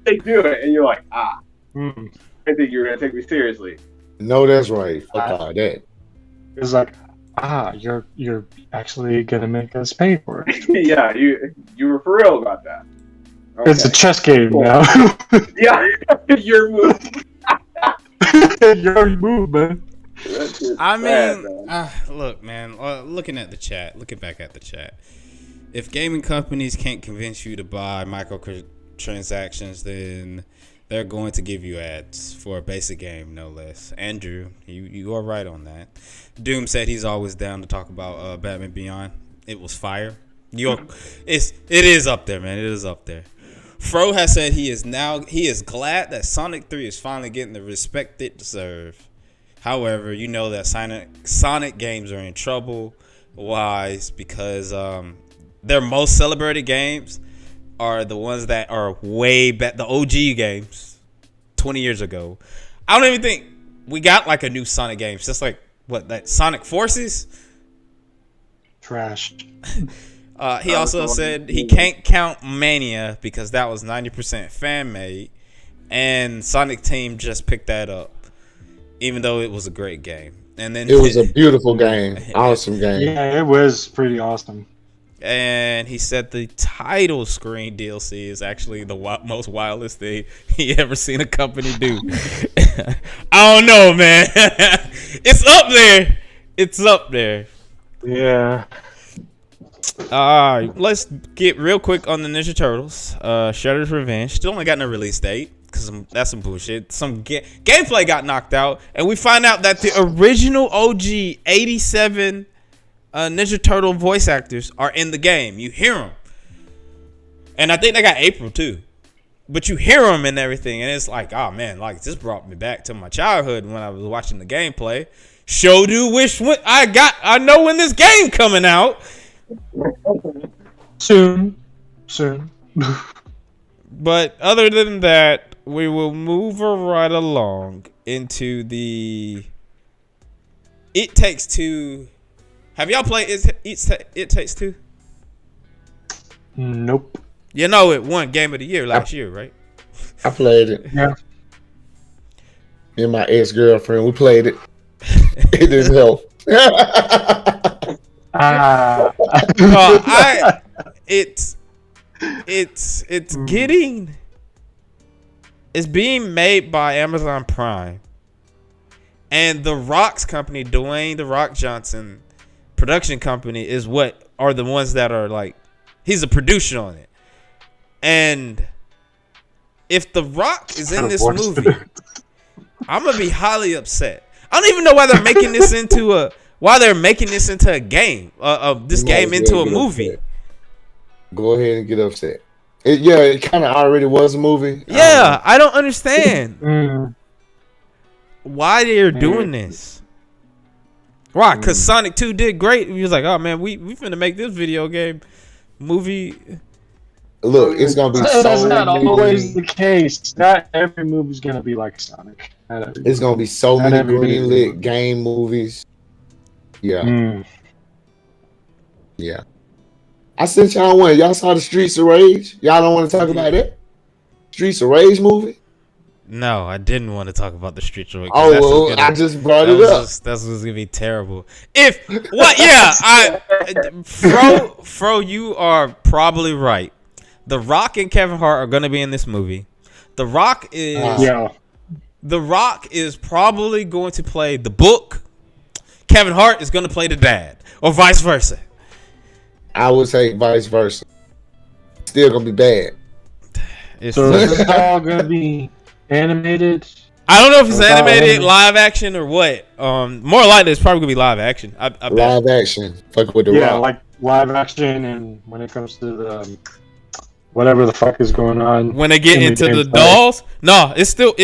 S3: They do it, and you're like, I didn't think you were gonna take me seriously.
S1: No, that's right. Fuck all that.
S4: It's like, you're actually gonna make us pay for it.
S3: Yeah, you were for real about that. Okay.
S4: It's a chess game now.
S3: Yeah, your move.
S4: Your move, man.
S3: That shit's
S2: I
S3: sad,
S2: mean,
S3: man.
S2: look, man. Looking back at the chat. If gaming companies can't convince you to buy microtransactions, then they're going to give you ads for a basic game, no less. Andrew, you are right on that. Doom said he's always down to talk about Batman Beyond. It was fire. It is up there, man. It is up there. Fro has said he is glad that Sonic 3 is finally getting the respect it deserves. However, you know that Sonic games are in trouble. Why? Because their most celebrated games are the ones that are way back, the OG games, 20 years ago. I don't even think we got like a new Sonic game. It's just like that Sonic Forces.
S4: Trash.
S2: He also said he can't count Mania because that was 90% fan made, and Sonic Team just picked that up, even though it was a great game. And then
S1: it was a beautiful game, awesome game.
S4: Yeah, it was pretty awesome.
S2: And he said the title screen DLC is actually the most wildest thing he ever seen a company do. I don't know, man. It's up there. It's up there.
S4: Yeah.
S2: Let's get real quick on the Ninja Turtles. Shredder's Revenge still only got no release date because that's some bullshit. Some gameplay got knocked out, and we find out that the original OG 87 Ninja Turtle voice actors are in the game. You hear them, and I think they got April too. But you hear them and everything, and it's like, oh man, like this brought me back to my childhood when I was watching the gameplay. Sure do wish I know when this game coming out.
S4: Soon.
S2: But other than that, we will move right along into the It Takes Two. Have y'all played It Takes Two?
S4: Nope.
S2: You know it won Game of the Year last year, right?
S1: I played it.
S4: Yeah.
S1: Me and my ex-girlfriend, we played it. It didn't help.
S2: It's being made by Amazon Prime, and the Rock's company, Dwayne The Rock Johnson production company, is what are the ones that are like, he's a producer on it. And if The Rock is in this movie, I'm gonna be highly upset. I don't even know why they're making this into a game. This game into a movie.
S1: Go ahead and get upset. It kind of already was a movie.
S2: Yeah, I don't understand why they're doing this. Why? Because Sonic 2 did great. He was like, oh man, we finna make this video game movie.
S1: Look, it's gonna be
S4: That's not always the case. Not every movie's gonna be like Sonic.
S1: It's gonna be so many greenlit game movies. Yeah. Yeah. I sent y'all one. Y'all saw the Streets of Rage? Y'all don't want to talk about that? Streets of Rage movie?
S2: No, I didn't want to talk about the Streets of Rage.
S1: Oh, well, I just brought it up.
S2: That's what's gonna be terrible. Fro, you are probably right. The Rock and Kevin Hart are gonna be in this movie. The Rock is probably going to play the book. Kevin Hart is going to play the dad, or vice versa.
S1: I would say vice versa. Still going to be bad.
S4: So is this all going to be animated?
S2: I don't know if it's animated, live action, or what. More likely, it's probably going to be live action. I bet.
S1: Live action. Fuck with the Rock.
S4: Yeah, like live action, and when it comes to the whatever the fuck is going on.
S2: When they get into the dolls, no, it'll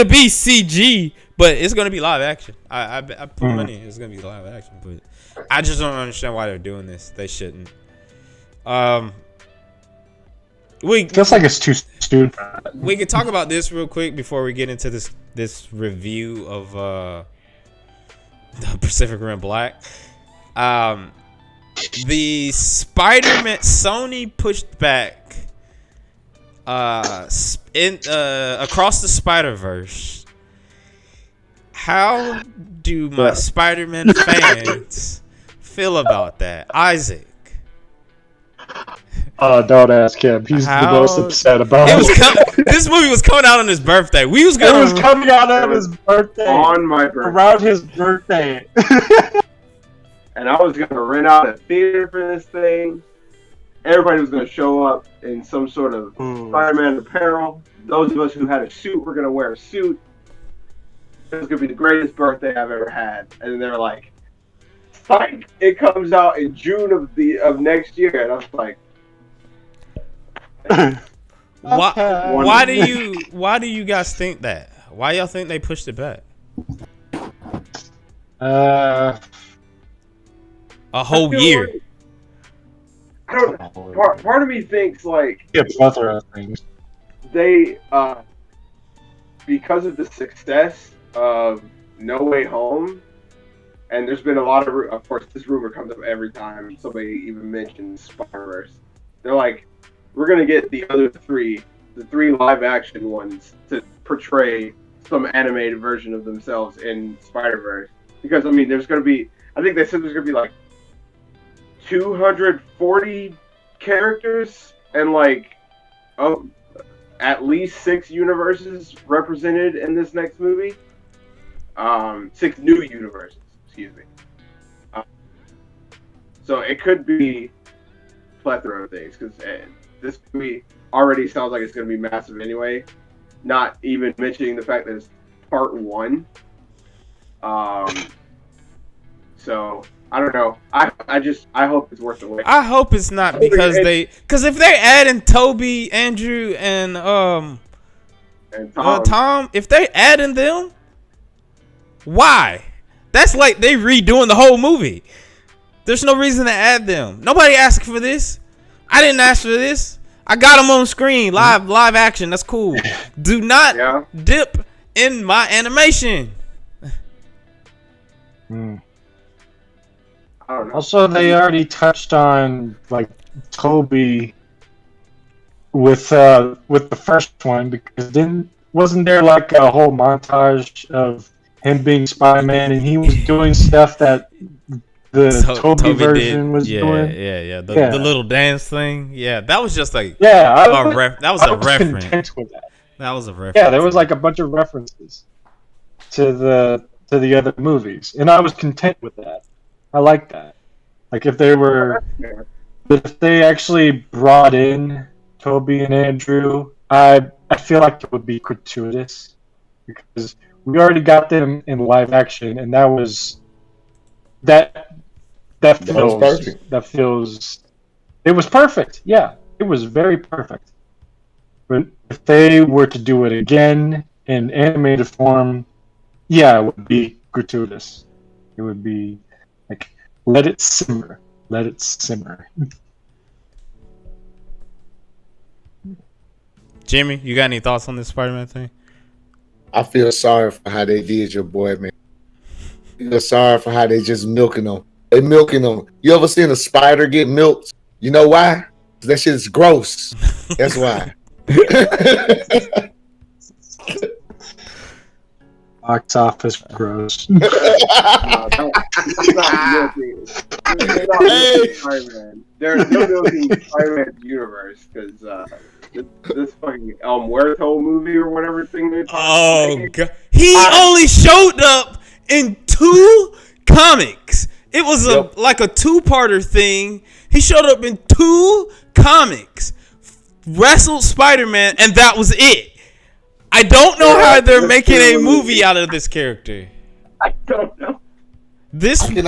S2: be CG, but it's gonna be live action. I put money it's gonna be live action, but I just don't understand why they're doing this. They shouldn't.
S4: Feels like it's too soon.
S2: We can talk about this real quick before we get into this review of the Pacific Rim Black. The Spider-Man, Sony pushed back across the Spider-Verse. How do my Spider-Man fans feel about that, Isaac?
S4: Don't ask him. He's the most upset about it.
S2: This movie was coming out on his birthday.
S4: It was coming out on his birthday.
S3: On my birthday.
S4: Around his birthday.
S3: And I was going to rent out a theater for this thing. Everybody was going to show up in some sort of Spider-Man apparel. Those of us who had a suit were going to wear a suit. It was going to be the greatest birthday I've ever had. And they're like, psych, it comes out in June of next year. And I was like,
S2: why do you guys think that? Why y'all think they pushed it back? A whole year.
S3: Like, I don't. Part of me thinks like
S4: a plethora of things.
S3: They because of the success of No Way Home, and there's been a lot of course this rumor comes up every time somebody even mentions Spider-Verse. They're like, we're gonna get the other the three live action ones to portray some animated version of themselves in Spider-Verse. Because I mean, I think they said there's gonna be like 240 characters and like at least 6 universes represented in this next movie. 6 new universes, excuse me. So it could be a plethora of things because this movie already sounds like it's going to be massive anyway. Not even mentioning the fact that it's part 1. So I don't know. I hope it's worth the wait.
S2: I hope it's not because if they're adding Toby, Andrew, and Tom, if they're adding them, why? That's like they redoing the whole movie. There's no reason to add them. Nobody asked for this. I didn't ask for this. I got them on screen, live action. That's cool. Do not dip in my animation.
S3: I don't know.
S4: Also, they already touched on like Toby with the first one because wasn't there like a whole montage of him being Spider-Man and he was doing stuff that the Toby version was doing?
S2: Yeah. The little dance thing. Yeah, that was just like
S4: that
S2: was a reference.
S4: Content with that.
S2: That was a reference.
S4: Yeah, there was like a bunch of references to the other movies, and I was content with that. I like that. Like if they actually brought in Toby and Andrew, I feel like it would be gratuitous because we already got them in live action, and that feels perfect. That feels it was perfect. Yeah, it was very perfect. But if they were to do it again in animated form, yeah, it would be gratuitous. It would be like, let it simmer. Let it simmer.
S2: Jimmy, you got any thoughts on this Spider-Man thing?
S1: I feel sorry for how they did your boy, man. I feel sorry for how they just milking them. They milking them. You ever seen a spider get milked? You know why? That shit is gross. That's why.
S4: Box office gross.
S3: There's no milking Spider-Man universe because this fucking El Muerto movie or whatever thing they're talking about.
S2: God. He only showed up in 2 comics. It was like a 2-parter thing. He showed up in 2 comics, wrestled Spider-Man, and that was it. I don't know how they're making a movie out of this character.
S3: I don't know.
S2: This is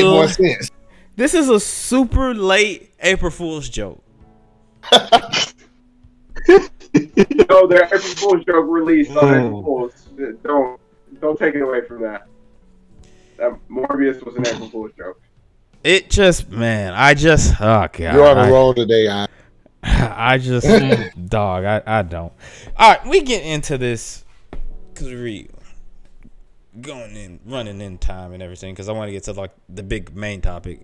S1: more sense.
S2: This is a super late April Fool's joke.
S3: No, their April Fool's joke released on April Fool's. Don't take it away from that. That Morbius was an April Fool's joke.
S2: It just, man, oh God.
S1: You're on the roll today,
S2: I just, dog, I don't. All right, we get into this because we running in time and everything because I want to get to like the big main topic.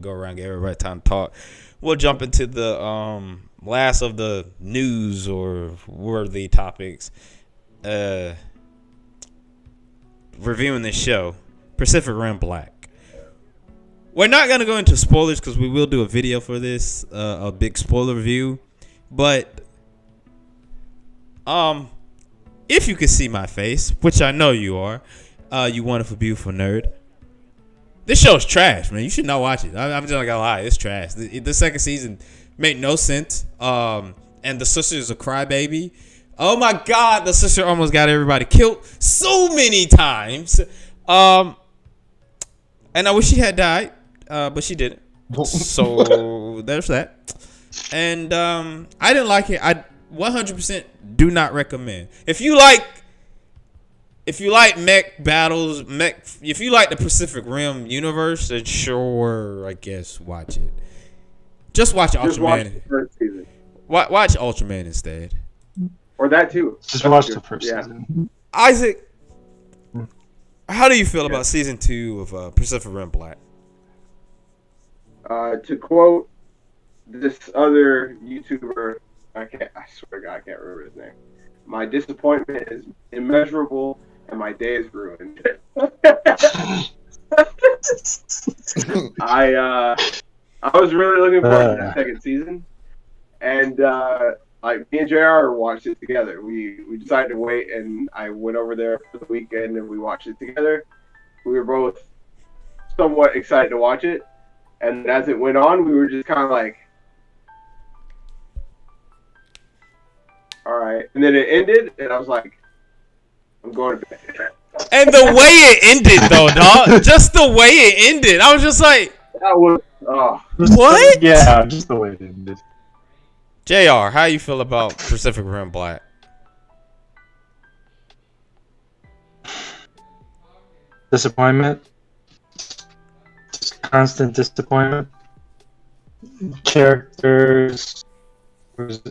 S2: Go around, give everybody time to talk. We'll jump into the last of the news or worthy topics. Reviewing this show, Pacific Rim Black. we're not gonna go into spoilers because we will do a video for this, a big spoiler review. But if you can see my face, which I know you are, you wonderful, beautiful nerd. This show's trash, man. You should not watch it. I'm just not gonna lie, it's trash. The second season made no sense. And the sister is a crybaby. Oh my God, the sister almost got everybody killed so many times. And I wish she had died, but she didn't. So there's that. And I didn't like it. I 100% do not recommend. If you like mech battles, if you like the Pacific Rim universe, then sure, I guess watch it. Just watch Ultraman.
S3: Watch the first season.
S2: Watch Ultraman instead.
S3: Or that too.
S4: Just watch the first season.
S2: Isaac, how do you feel about season 2 of Pacific Rim Black?
S3: To quote this other YouTuber, I swear to God, I can't remember his name. My disappointment is immeasurable and my day is ruined. I was really looking forward to the second season. And like me and JR watched it together. We decided to wait, and I went over there for the weekend, and we watched it together. We were both somewhat excited to watch it, and as it went on, we were just kind of like, all right. And then it ended, and I was like, I'm going to bed.
S2: And the way it ended, though, dog, just the way it ended, I was just like,
S3: that was
S2: what?
S4: Yeah, just the way it ended.
S2: JR, how you feel about Pacific Rim Black?
S4: Disappointment. Just constant disappointment. Characters.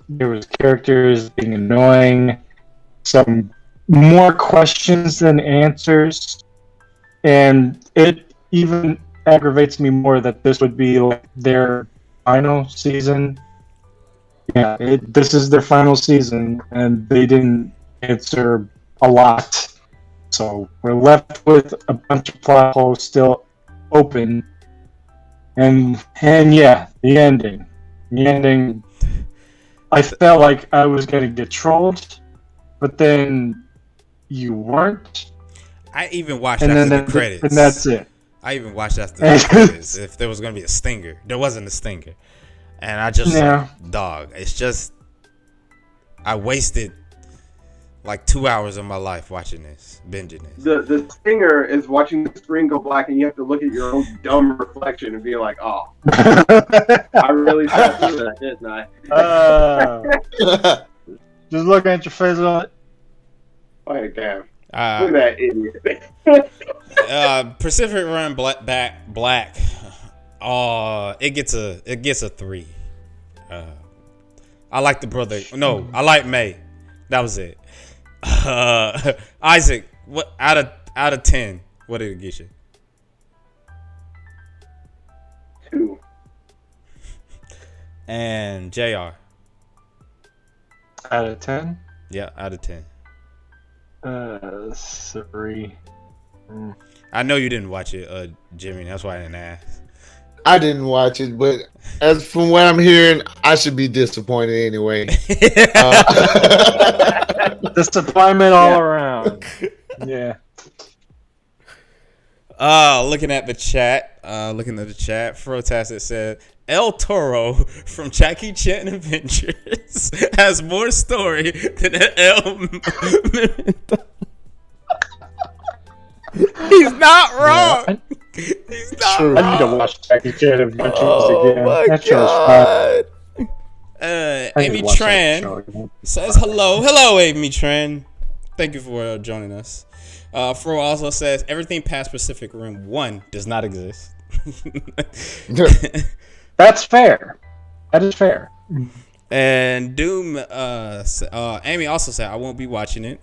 S4: There was characters being annoying. Some more questions than answers. And it even aggravates me more that this would be like their final season. Yeah, this is their final season, and they didn't answer a lot. So we're left with a bunch of plot holes still open. And yeah, the ending. I felt like I was going to get trolled, but then you weren't.
S2: I even watched after the credits.
S4: And that's it.
S2: I even watched after the credits if there was going to be a stinger. There wasn't a stinger. And I just, dog, it's just, I wasted like 2 hours of my life watching this, binging this.
S3: The stinger is watching the screen go black, and you have to look at your own dumb reflection and be like, oh, I really sat through that, didn't I?
S4: Just looking at your face on it.
S3: Oh, damn. Look at that idiot.
S2: Pacific Rim Black. It gets a 3. I like the brother. No, I like May. That was it. Isaac, what out of 10? What did it get you?
S3: 2.
S2: And JR.
S4: Out of 10?
S2: Yeah, out of 10.
S4: 3.
S2: I know you didn't watch it, Jimmy. That's why I didn't ask.
S1: I didn't watch it, but as from what I'm hearing, I should be disappointed anyway.
S4: Disappointment all around. Yeah.
S2: Looking at the chat, Frotastic said El Toro from Jackie Chan Adventures has more story than El. He's not wrong.
S4: Yeah.
S2: He's not
S4: True.
S2: wrong.
S4: I need to watch Jackie Chan Adventures again.
S2: My
S4: That show's
S2: God.
S4: fun.
S2: Amy Tran says hello. Hello, Amy Tran. Thank you for joining us. Fro also says everything past Pacific Rim 1 does not exist.
S4: That's fair. That is fair.
S2: And Doom, Amy also said I won't be watching it.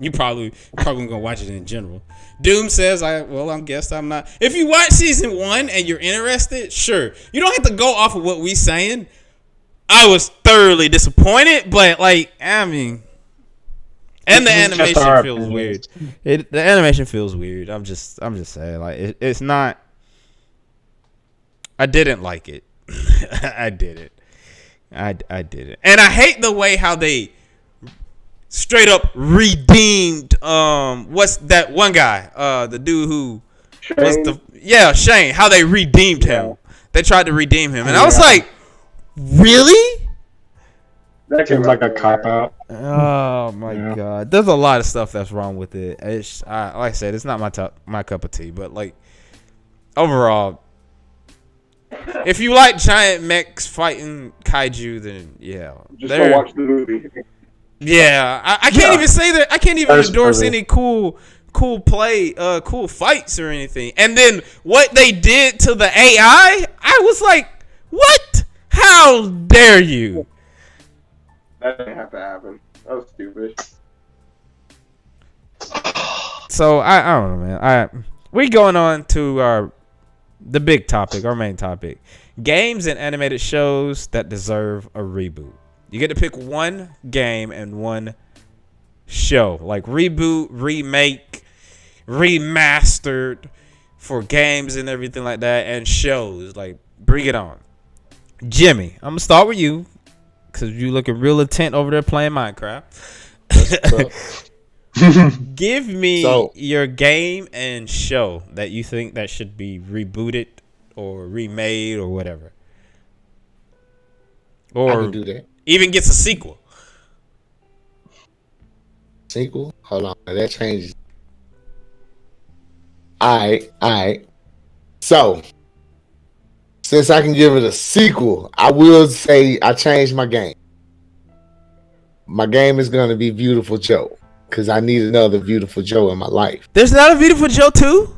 S2: You probably gonna watch it in general. Doom says I guess I'm not. If you watch season 1 and you're interested, sure. You don't have to go off of what we saying. I was thoroughly disappointed, but like, I mean, and the animation feels weird. The animation feels weird. I'm just saying, like, it's not. I didn't like it. I didn't. I didn't. And I hate the way how they straight up redeemed what's that one guy? The dude who was Shane. How they redeemed him. They tried to redeem him. And I was like, really?
S3: That
S4: Seems like a cop out.
S2: Oh my god. There's a lot of stuff that's wrong with it. It's like I said, it's not my cup of tea, but like overall, if you like giant mechs fighting kaiju, then yeah.
S3: Just go watch the movie.
S2: Yeah, I can't even say that. I can't even endorse any cool fights or anything. And then what they did to the AI, I was like, what? How dare you?
S3: That didn't have to happen. That was stupid.
S2: So I don't know, man. We going on to the big topic, our main topic: games and animated shows that deserve a reboot. You get to pick one game and one show, like reboot, remake, remastered for games and everything like that, and shows. Like, bring it on. Jimmy, I'm gonna start with you because you looking real intent over there playing Minecraft. Give me your game and show that you think that should be rebooted or remade or whatever. Or
S1: I can do that.
S2: Even gets a sequel.
S1: Sequel? Hold on. That changes. Alright. So, since I can give it a sequel, I will say I changed my game. My game is going to be Beautiful Joe. Because I need another Beautiful Joe in my life.
S2: There's not a Beautiful Joe 2?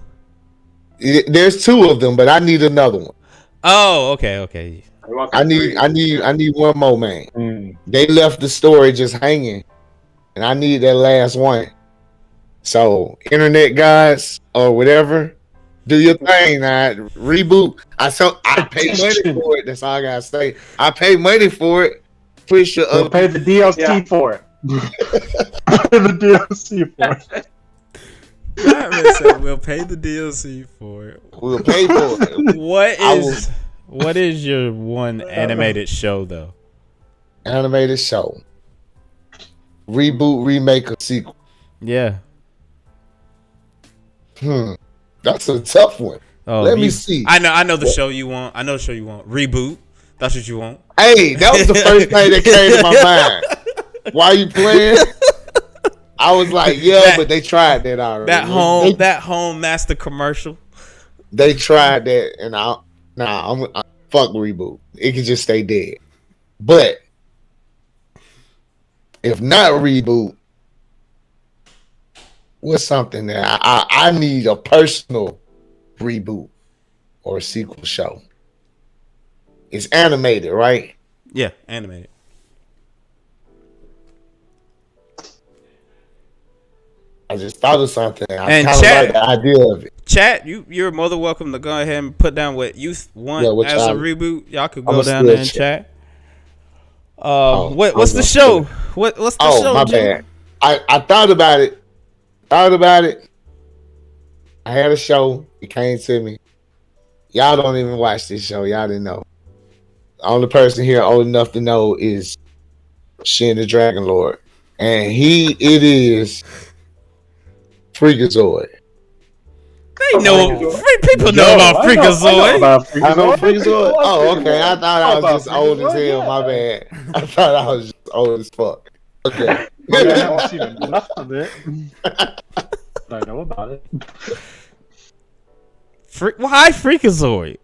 S1: There's two of them, but I need another one.
S2: Oh, okay.
S1: I need one more, man. They left the story just hanging, and I need that last one. So, internet guys or whatever, do your thing. Reboot. I pay money for it. That's all I gotta say. I pay money for it. Push your
S4: We'll pay the DLC for it. The DLC for it.
S2: We'll pay the DLC for it.
S1: We'll pay for it.
S2: What is your one animated show though?
S1: Animated show. Reboot, remake, or sequel.
S2: Yeah.
S1: That's a tough one. Let me see.
S2: I know the show you want. Reboot. That's what you want.
S1: Hey, that was the first thing that came to my mind. Why you playing? I was like, but they tried that already.
S2: That home master commercial.
S1: They tried that, and I'm fuck Reboot. It can just stay dead. But if not Reboot, what's something that I need a personal reboot or a sequel show? It's animated, right?
S2: Yeah, animated.
S1: I just thought of something. I
S2: kind
S1: of like the idea of it.
S2: Chat, you're more than welcome to go ahead and put down what you want as a reboot. Y'all could go down there and chat. What's the show? What's the show? Oh, my
S1: bad. I thought about it. I had a show. It came to me. Y'all don't even watch this show. Y'all didn't know. The only person here old enough to know is Shin the Dragon Lord. And it is Freakazoid.
S2: People know about Freakazoid.
S1: I know Freakazoid. Oh, okay. I thought I was just old as hell. My bad. I thought I was just old as fuck. Okay.
S4: I haven't seen enough of it. I know about it.
S2: Why Freakazoid?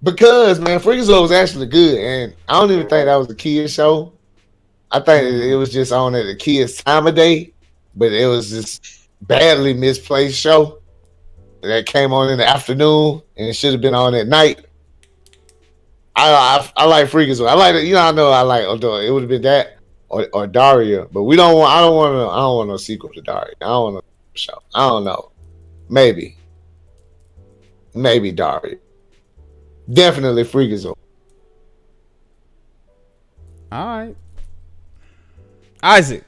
S1: Because, man, Freakazoid was actually good, and I don't even think that was a kid's show. I think it was just on at the kids' time of day, but it was this badly misplaced show that came on in the afternoon, and it should have been on at night. I like Freakazoid. I like it. I know I like Odor. It would have been that or Daria, but I don't want no sequel to Daria. I don't want no show. I don't know. Maybe Daria. Definitely Freakazoid.
S2: All right. Isaac,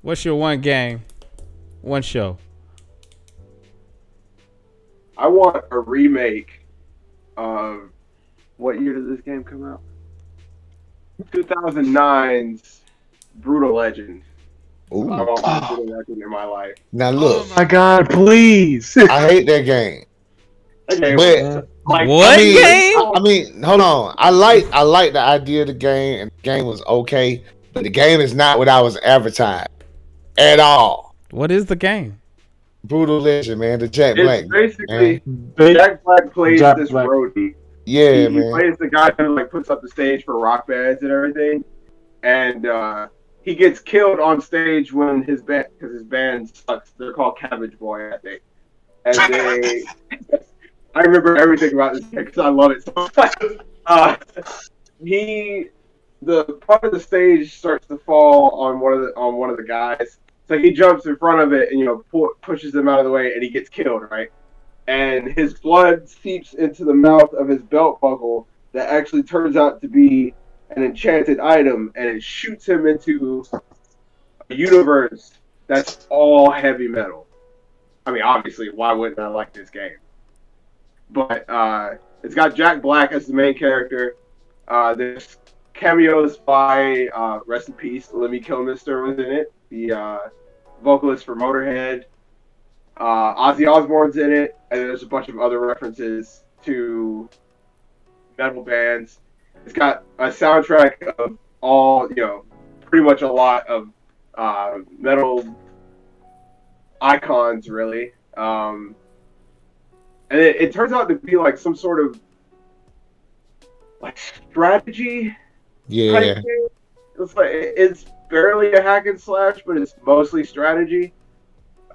S2: what's your one game, one show?
S3: I want a remake of what year did this game come out? 2009's Brutal Legend. I
S1: Ooh.
S3: want more Brutal Legend in my life.
S1: Now look,
S4: Oh my god, please.
S1: I hate that game.
S3: Okay,
S1: But
S3: like,
S2: What game?
S1: I mean, hold on. I like the idea of the game, and the game was okay, but the game is not what I was advertised at all.
S2: What is the game?
S1: Brutal Legend, man. The Jack
S3: it's
S1: Black.
S3: basically
S1: Man.
S3: Jack Black plays
S4: Jack
S3: this
S4: Black.
S3: roadie.
S1: Yeah,
S3: He
S1: man.
S3: plays the guy who like puts up the stage for rock bands and everything, and he gets killed on stage when his band, because his band sucks. They're called Cabbage Boy, I think, and they. I remember everything about this game because I love it so much. The part of the stage starts to fall on one of the guys, so he jumps in front of it and pushes him out of the way, and he gets killed, right? And his blood seeps into the mouth of his belt buckle that actually turns out to be an enchanted item, and it shoots him into a universe that's all heavy metal. I mean, obviously, why wouldn't I like this game? But it's got Jack Black as the main character. There's cameos by, rest in peace, Lemmy Kilmister was in it, the vocalist for Motorhead. Ozzy Osbourne's in it, and there's a bunch of other references to metal bands. It's got a soundtrack of all, pretty much a lot of metal icons, really. And it turns out to be like some sort of like strategy.
S1: Yeah.
S3: Type thing. It's barely a hack and slash, but it's mostly strategy.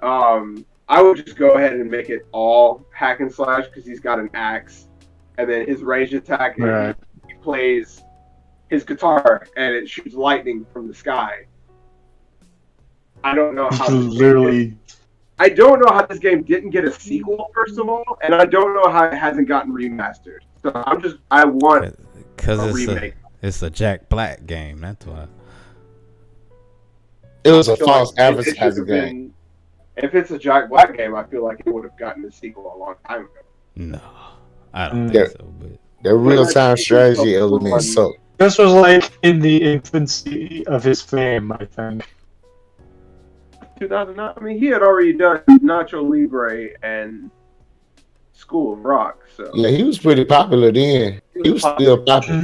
S3: I would just go ahead and make it all hack and slash because he's got an axe, and then his ranged attack,
S4: Right.
S3: he plays his guitar and it shoots lightning from the sky. I don't know how I don't know how this game didn't get a sequel, first of all, and I don't know how it hasn't gotten remastered. So I want
S2: Because
S3: a remake.
S2: it's a Jack Black game. That's why.
S1: It was a
S3: feel
S1: false
S3: like it should
S1: advertising
S3: have
S1: game.
S3: been- If it's a Jack Black game, I feel like it would have gotten a sequel a long time ago.
S2: No, I don't
S1: Yeah.
S2: think so. But
S1: The real-time strategy element sucked.
S4: This was like in the infancy of his fame, I think.
S3: 2009. I mean, he had already done Nacho Libre and School of Rock, so
S1: Yeah, he was pretty popular then. He was still popular.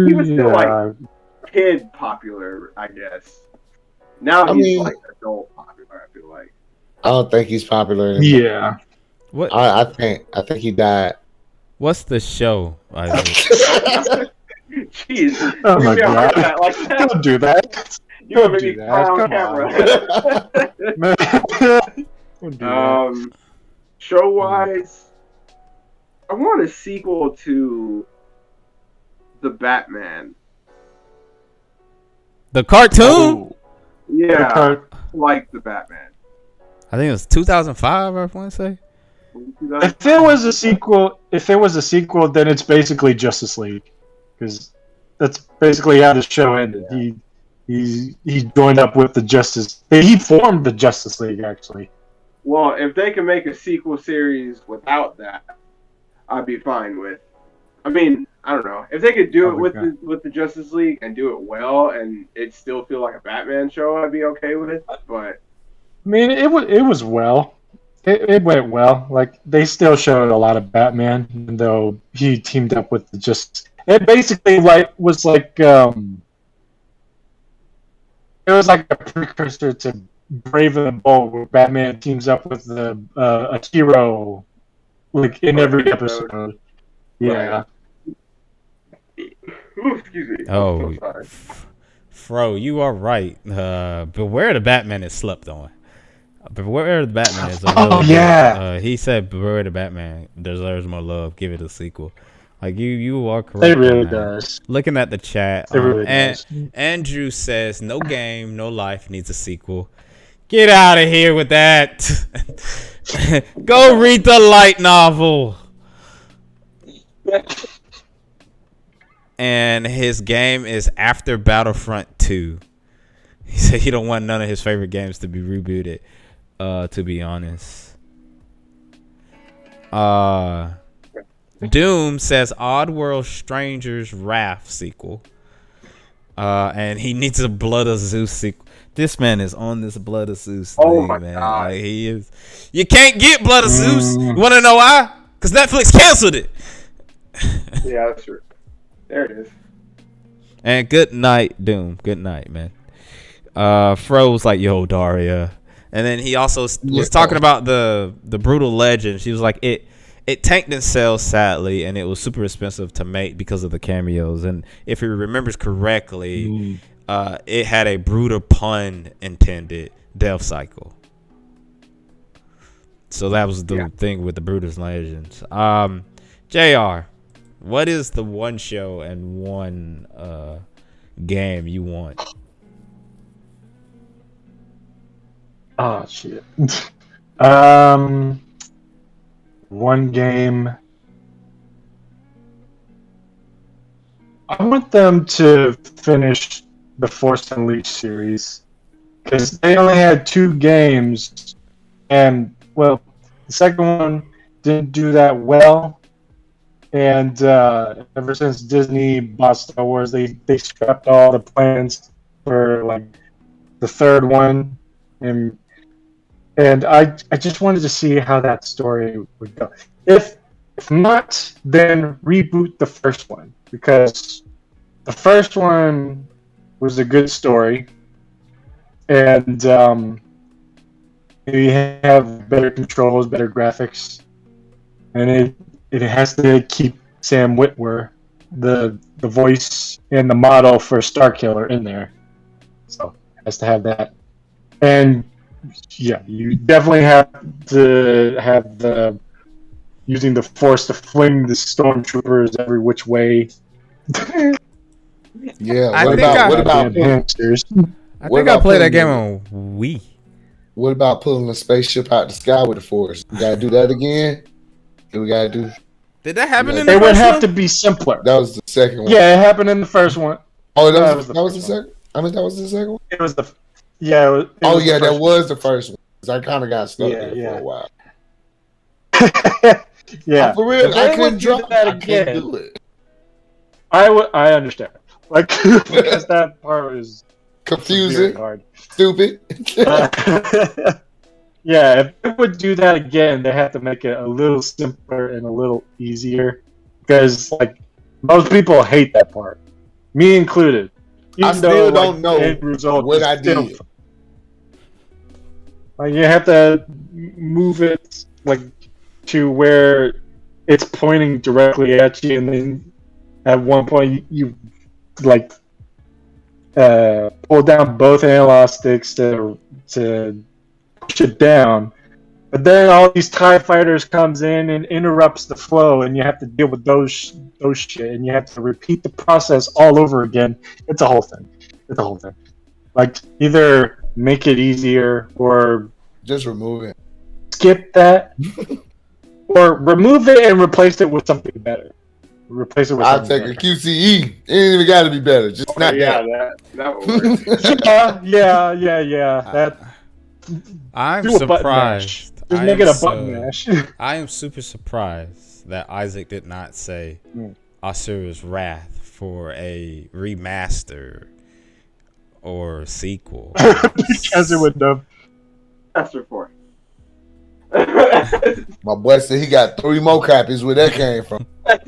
S3: He was still, like,
S4: Yeah.
S3: kid popular, I guess. Now
S1: I
S3: he's
S1: mean-
S3: like adult popular. I feel like.
S1: I don't think he's popular anymore.
S4: Yeah.
S2: what?
S1: I think he died.
S2: What's the show?
S3: Jeez.
S4: Oh my
S3: You can't
S4: god.
S3: do that like that.
S4: Don't do that.
S3: You want
S4: Don't
S3: me
S4: do
S3: to
S4: that.
S3: cry on
S4: Come
S3: camera.
S4: Don't do that.
S3: Show wise, I want a sequel to the Batman.
S2: The cartoon?
S4: Oh.
S3: Yeah, like the Batman.
S2: I think it was 2005. I want to say.
S4: If it was a sequel, then it's basically Justice League, because that's basically how the show ended. He joined up with the Justice. He formed the Justice League, actually.
S3: Well, if they can make a sequel series without that, I'd be fine with. I mean, I don't know if they could do it with the Justice League and do it well, and it still feel like a Batman show. I'd be okay with it, but
S4: I mean, it was well. It went well. Like, they still showed a lot of Batman, even though he teamed up with the Justice. It basically was like it was like a precursor to Brave and the Bold, where Batman teams up with a hero, like in every episode. Yeah.
S3: Ooh, excuse me.
S2: Oh,
S3: I'm so sorry.
S2: Fro, you are right. Beware the Batman is slept on. Beware the Batman is.
S4: Yeah.
S2: He said Beware the Batman deserves more love. Give it a sequel. Like you are correct.
S4: It really
S2: on that.
S4: does.
S2: Looking at the chat,
S4: It really
S2: and
S4: does.
S2: Andrew says no game, no life needs a sequel. Get out of here with that. Go read the light novel. And his game is after Battlefront 2. He said he don't want none of his favorite games to be rebooted. To be honest, Doom says Oddworld Stranger's Wrath sequel. And he needs a Blood of Zeus sequel. This man is on this Blood of Zeus thing,
S3: my
S2: man.
S3: God.
S2: Like, he is. You can't get Blood of Zeus. You want to know why? Because Netflix canceled it.
S3: Yeah, that's true. There it is.
S2: And good night, Doom. Good night, man. Fro was like, yo, Daria. And then he also was talking about the Brutal Legend. She was like, it tanked in sales, sadly, and it was super expensive to make because of the cameos. And if he remembers correctly, it had a brutal pun intended death cycle. So that was the thing with the Brutal Legends. JR, what is the one show and one game you want?
S4: Oh shit. One game. I want them to finish the Force Unleashed series because they only had 2 games, and well, the second one didn't do that well. And ever since Disney bought Star Wars, they scrapped all the plans for like the third one, and I just wanted to see how that story would go. If not, then reboot the first one, because the first one was a good story, and you have better controls, better graphics, and it has to keep Sam Witwer, the voice and the model for Starkiller, in there. So it has to have that. And yeah, you definitely have to have the using the Force to fling the stormtroopers every which way.
S1: Yeah.
S2: What
S1: about
S4: hamsters?
S2: I think I played that game on Wii.
S1: What about pulling a spaceship out the sky with the Force? We gotta do that again. What we gotta do?
S2: Did that happen in the
S4: It
S2: first
S4: would have
S2: one?
S4: to be simpler.
S1: That was the second one.
S4: Yeah, it happened in the first one.
S1: Oh, that was the
S4: first
S1: second. I mean, that was the second one.
S4: It was the yeah.
S1: That was the first one. I kind of got stuck there for a while.
S4: Yeah,
S1: For real, I couldn't
S4: drop
S1: that
S4: that
S1: again.
S4: again.
S1: I couldn't do it.
S4: I understand. Like because that part was
S1: Confusing,
S4: very hard.
S1: stupid.
S4: Yeah, if they would do that again, they have to make it a little simpler and a little easier, because like most people hate that part, me included.
S1: I still don't know
S4: end result
S1: what
S4: is
S1: I
S4: still
S1: did.
S4: Like you have to move it like to where it's pointing directly at you, and then at one point you like pull down both analog sticks to push it down. But then all these TIE fighters comes in and interrupts the flow, and you have to deal with those shit, and you have to repeat the process all over again. It's a whole thing. Like either make it easier or
S1: Just remove it.
S4: skip that, or remove it and replace it with something better. Replace it with
S1: I'll
S4: something
S1: take a
S4: better.
S1: QCE. It ain't even got to be better. Just not
S3: that would work.
S4: Yeah. That
S2: I'm
S4: do a button mash.
S2: surprised.
S4: Just
S2: I
S4: make
S2: am
S4: it a button mash.
S2: I am super surprised that Isaac did not say Asura's Wrath for a remaster or sequel.
S4: Because it would have.
S3: That's for.
S1: My boy said he got 3 more copies. Where that came from?
S3: I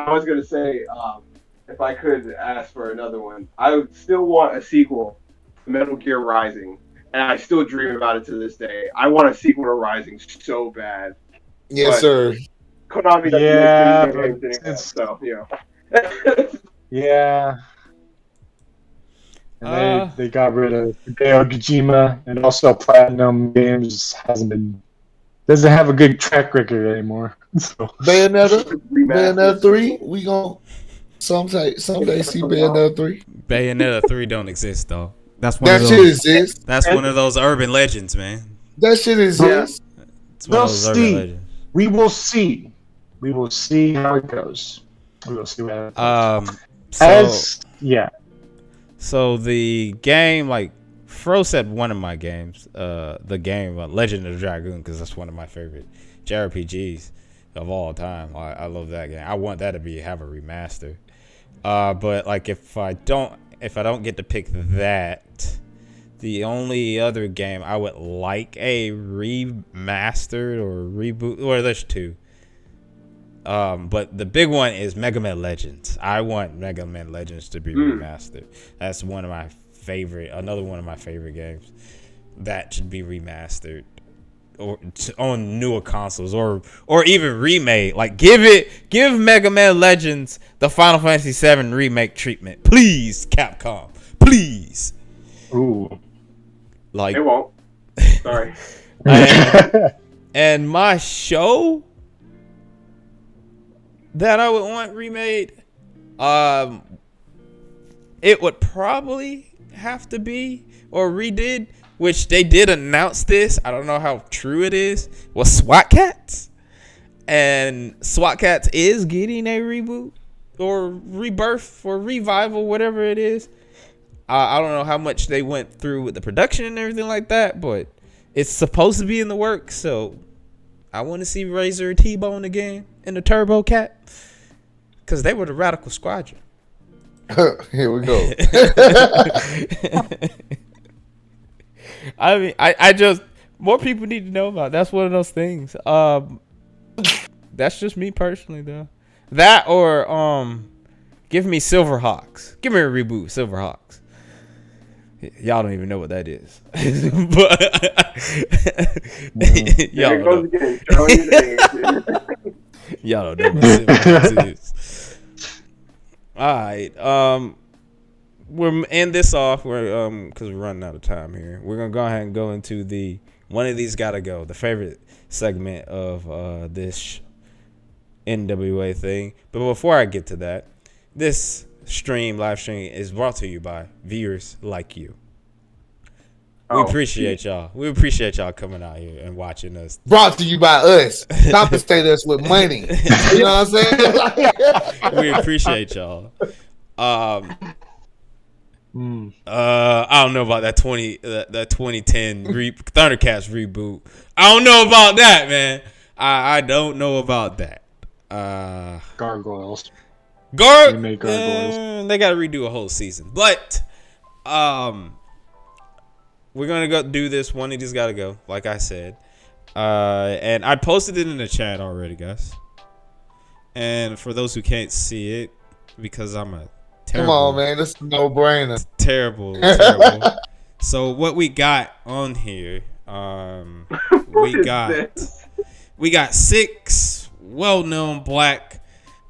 S3: was gonna say, if I could ask for another one, I would still want a sequel to Metal Gear Rising, and I still dream about it to this day. I want a sequel to Rising so bad.
S1: Yes,
S3: But
S1: sir.
S3: Konami doesn't
S4: Yeah,
S3: make video games
S4: but
S3: anymore,
S4: it's-
S3: so you know.
S4: Yeah. And they got rid of Hideo Kojima, and also Platinum Games doesn't have a good track record anymore. So.
S1: Bayonetta 3. We gonna someday see Bayonetta 3.
S2: Bayonetta 3 don't exist though. That's one
S1: That
S2: of
S1: shit
S2: those.
S1: exists.
S2: That's one of those urban legends, man.
S1: That shit exists.
S2: It's one of those
S4: We'll
S2: urban
S4: see.
S2: legends.
S4: We will see. We will see how it goes. We will see what happens.
S2: So
S4: Yeah.
S2: So the game like Fro said one of my games, the game Legend of the Dragoon, because that's one of my favorite JRPGs of all time. I love that game. I want that to have a remaster. But like if I don't get to pick that, the only other game I would like a remastered or reboot, or there's two. But the big one is Mega Man Legends. I want Mega Man Legends to be remastered. That's another one of my favorite games. That should be remastered or on newer consoles or even remade. Like give Mega Man Legends the Final Fantasy VII remake treatment, please, Capcom, please.
S4: Ooh,
S3: Like it won't. Sorry.
S2: And my show that I would want remade, it would probably have to be or redid, which they did announce this. I don't know how true it is. Was SWAT Cats, and SWAT Cats is getting a reboot or rebirth or revival, whatever it is. I don't know how much they went through with the production and everything like that, but it's supposed to be in the works. So I want to see Razor T-Bone again in the Turbo Cat, because they were the Radical Squadron.
S1: Here we go.
S2: I mean, I just, more people need to know about it. That's one of those things. That's just me personally, though. That or give me Silverhawks. Give me a reboot, Silverhawks. Y'all don't even know what that is. But y'all don't know what Silverhawks is. All right. We're end this off. We're because we're running out of time here. We're gonna go ahead and go into the one of these gotta go, the favorite segment of this N.W.A. thing. But before I get to that, this live stream is brought to you by viewers like you. We appreciate y'all. We appreciate y'all coming out here and watching us.
S1: Brought to you by us. Compensate us with money. You know what I'm saying?
S2: We appreciate y'all. I don't know about that 2010 Thundercats reboot. I don't know about that, man. I don't know about that.
S4: Gargoyles.
S2: Gargoyles.
S4: Gargoyles.
S2: They got to redo a whole season, but we're gonna go do this. One of these got to go, like I said, and I posted it in the chat already, guys. And for those who can't see it, because I'm a terrible,
S1: come on, man, this is no brainer.
S2: Terrible. So what we got on here, we got 6 well-known black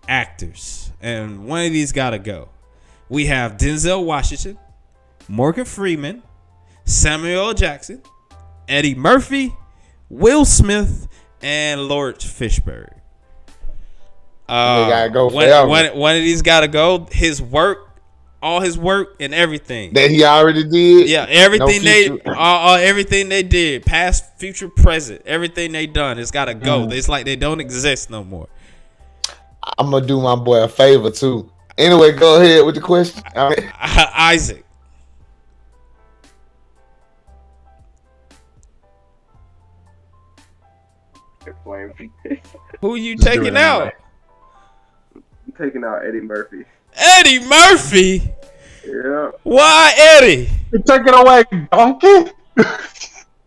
S2: actors, and one of these gotta go. We have Denzel Washington, Morgan Freeman, Samuel L. Jackson, Eddie Murphy, Will Smith, and Lord Fishburne.
S1: They gotta go
S2: one of these gotta go. His work, all his work and everything
S1: that he already did.
S2: Yeah, everything everything they did, past, future, present, everything they done, it's gotta go. It's like they don't exist no more.
S1: I'm gonna do my boy a favor too. Anyway, go ahead with the question.
S2: Isaac. Who are you taking out?
S3: I'm taking out Eddie Murphy.
S2: Eddie Murphy?
S3: Yeah.
S2: Why Eddie?
S4: You're taking away Donkey?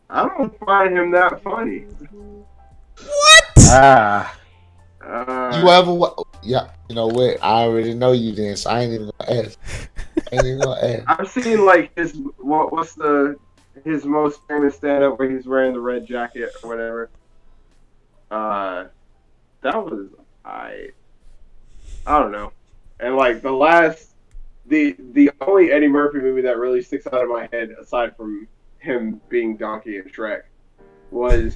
S3: I don't find him that funny.
S2: What?
S1: You ever? Yeah. You know what? I already know you then, so I ain't even gonna ask.
S3: I've seen like his what's his most famous stand-up where he's wearing the red jacket or whatever. That was I don't know. And like the only Eddie Murphy movie that really sticks out of my head, aside from him being Donkey in Shrek, was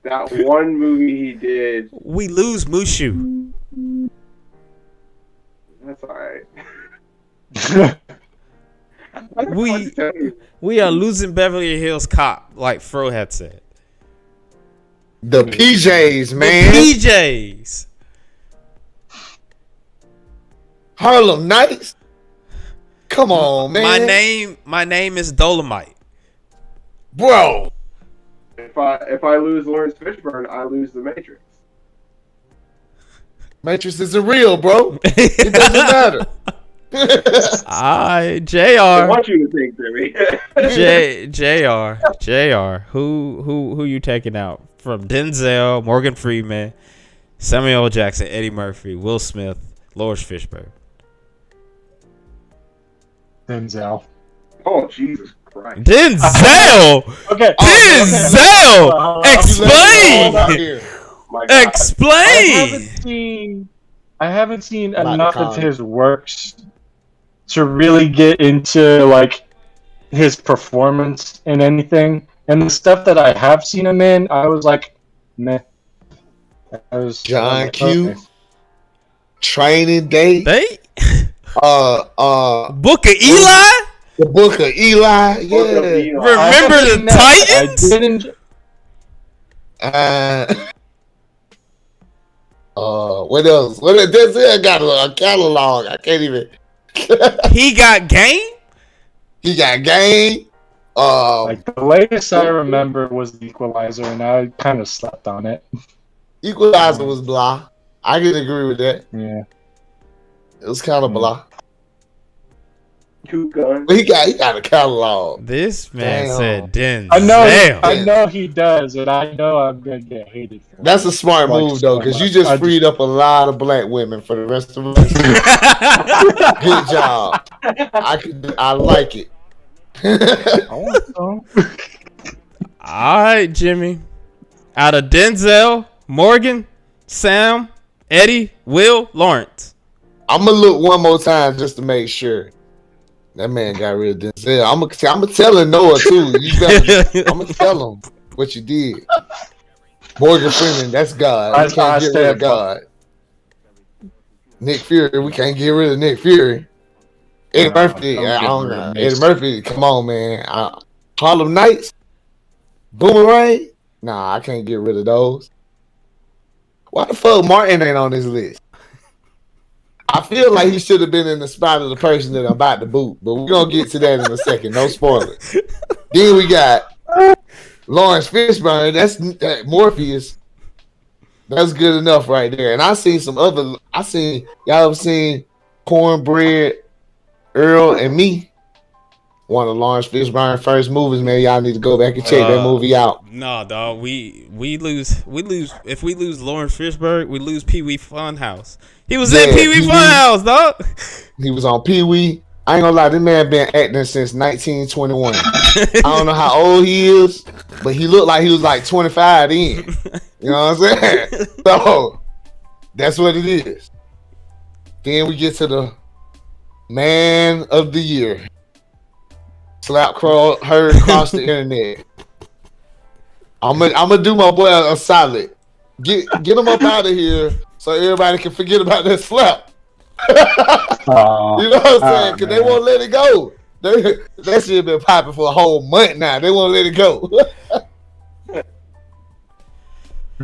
S3: that one movie he did.
S2: We lose Mushu.
S3: That's alright.
S2: we are losing Beverly Hills Cop, like Fro had said.
S1: The PJs, man.
S2: The PJs.
S1: Harlem Nights. Come on, man.
S2: My name is Dolomite.
S1: Bro.
S3: If I lose Lawrence Fishburne, I lose the Matrix.
S1: Matrix isn't real, bro. It doesn't matter.
S2: I
S3: I want you to think, Jimmy.
S2: JR. Who you taking out from Denzel, Morgan Freeman, Samuel L. Jackson, Eddie Murphy, Will Smith, Lawrence Fishburne?
S4: Denzel.
S3: Oh, Jesus Christ.
S2: Denzel.
S4: Okay.
S2: Denzel. Explain.
S3: My God.
S2: Explain.
S4: I haven't seen
S1: Like
S4: enough
S1: the
S4: of his works to really get into like his performance in anything. And the stuff that I have seen him in, I was like, meh.
S1: John Q.
S4: Okay.
S1: Training Day.
S2: They
S1: Book
S2: Book of Eli.
S1: The Book of Eli.
S3: Book of
S1: Yeah.
S3: Eli.
S2: Remember
S4: I haven't
S2: the
S4: seen that.
S2: Titans?
S4: I didn't.
S1: What else? Denzel got a catalog. I can't even.
S2: He got game.
S1: He got Game.
S4: Like the latest I remember was The Equalizer, and I kind of slept on it.
S1: Equalizer was blah. I can agree with that.
S4: Yeah.
S1: It was kind of blah.
S3: Two Guns.
S1: But he got a catalog.
S2: This man
S1: Damn.
S2: said Denzel.
S4: I know he does, and I know I'm gonna get hated for it.
S1: That's a smart
S4: Like,
S1: move though, because you just
S4: I
S1: freed up a lot of black women for the rest of us. Good job. I like it.
S4: I want some.
S2: All right, Jimmy. Out of Denzel, Morgan, Sam, Eddie, Will, Lawrence.
S1: I'm gonna look one more time just to make sure. That man got rid of Denzel. I'm gonna tell Noah too. I'm gonna tell him what you did. Morgan Freeman, that's God. We can't get rid of God. Nick Fury, we can't get rid of Nick Fury. Eddie Murphy, I don't know. Eddie Murphy, come on, man. Harlem Nights, Boomerang. Nah, I can't get rid of those. Why the fuck Martin ain't on this list? I feel like he should have been in the spot of the person that I'm about to boot, but we're gonna get to that in a second. No spoilers. Then we got Lawrence Fishburne. That's Morpheus. That's good enough right there. And I seen some other. Y'all ever seen Cornbread, Earl and Me? One of Lawrence Fishburne's first movies, man. Y'all need to go back and check that movie out.
S2: No, dog. We lose. If we lose Lawrence Fishburne, we lose Pee Wee Funhouse. He was in Pee Wee Funhouse, dog.
S1: He was on Pee Wee. I ain't gonna lie, this man been acting since 1921. I don't know how old he is, but he looked like he was like 25 then. You know what I'm saying? So that's what it is. Then we get to the Man of the Year. Slap crow heard across the internet. I'm gonna do my boy a solid. Get him up out of here so everybody can forget about that slap. You know what I'm saying? Because they won't let it go. That shit been popping for a whole month now. They won't let it go.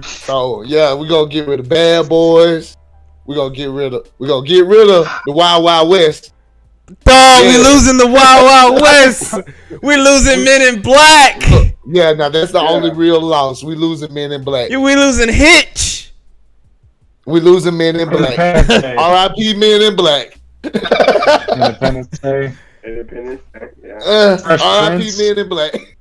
S1: So yeah, we're gonna get rid of Bad Boys. We're gonna get rid of the Wild Wild West.
S2: Dog, we losing the Wild Wild West. We losing Men in Black.
S1: Yeah, now that's the only real loss. We losing Men in Black.
S2: We losing Hitch.
S1: We losing Men in Black. R.I.P. Men in Black.
S4: Independence Day.
S3: Independence Day. Yeah.
S1: R.I.P. Men in Black.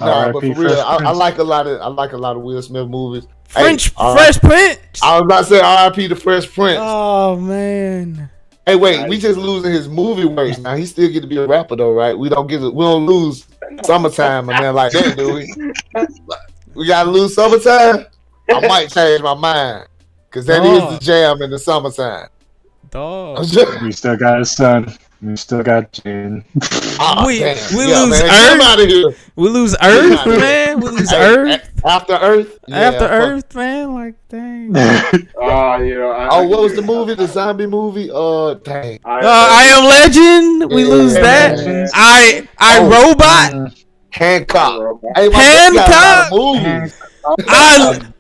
S1: Nah, but for real, I like a lot of Will Smith movies.
S2: Fresh Prince.
S1: I was about to say R.I.P. the Fresh Prince.
S2: Oh man.
S1: Hey, wait, we just losing his movie works. Now he still get to be a rapper though, right? We don't lose Summertime and man like that, do we? We gotta lose Summertime. I might change my mind because that is the jam in the summertime.
S2: Dog.
S4: We still got his son. We still got Jane.
S2: We lose
S1: man.
S2: Earth.
S1: Out of here.
S2: We lose Earth, man. We lose Earth.
S1: After Earth.
S2: After Earth, man. Like dang.
S1: What was the movie? The zombie movie? Dang.
S2: I Am Legend. We lose that. I Robot.
S1: Hancock.
S2: Hancock.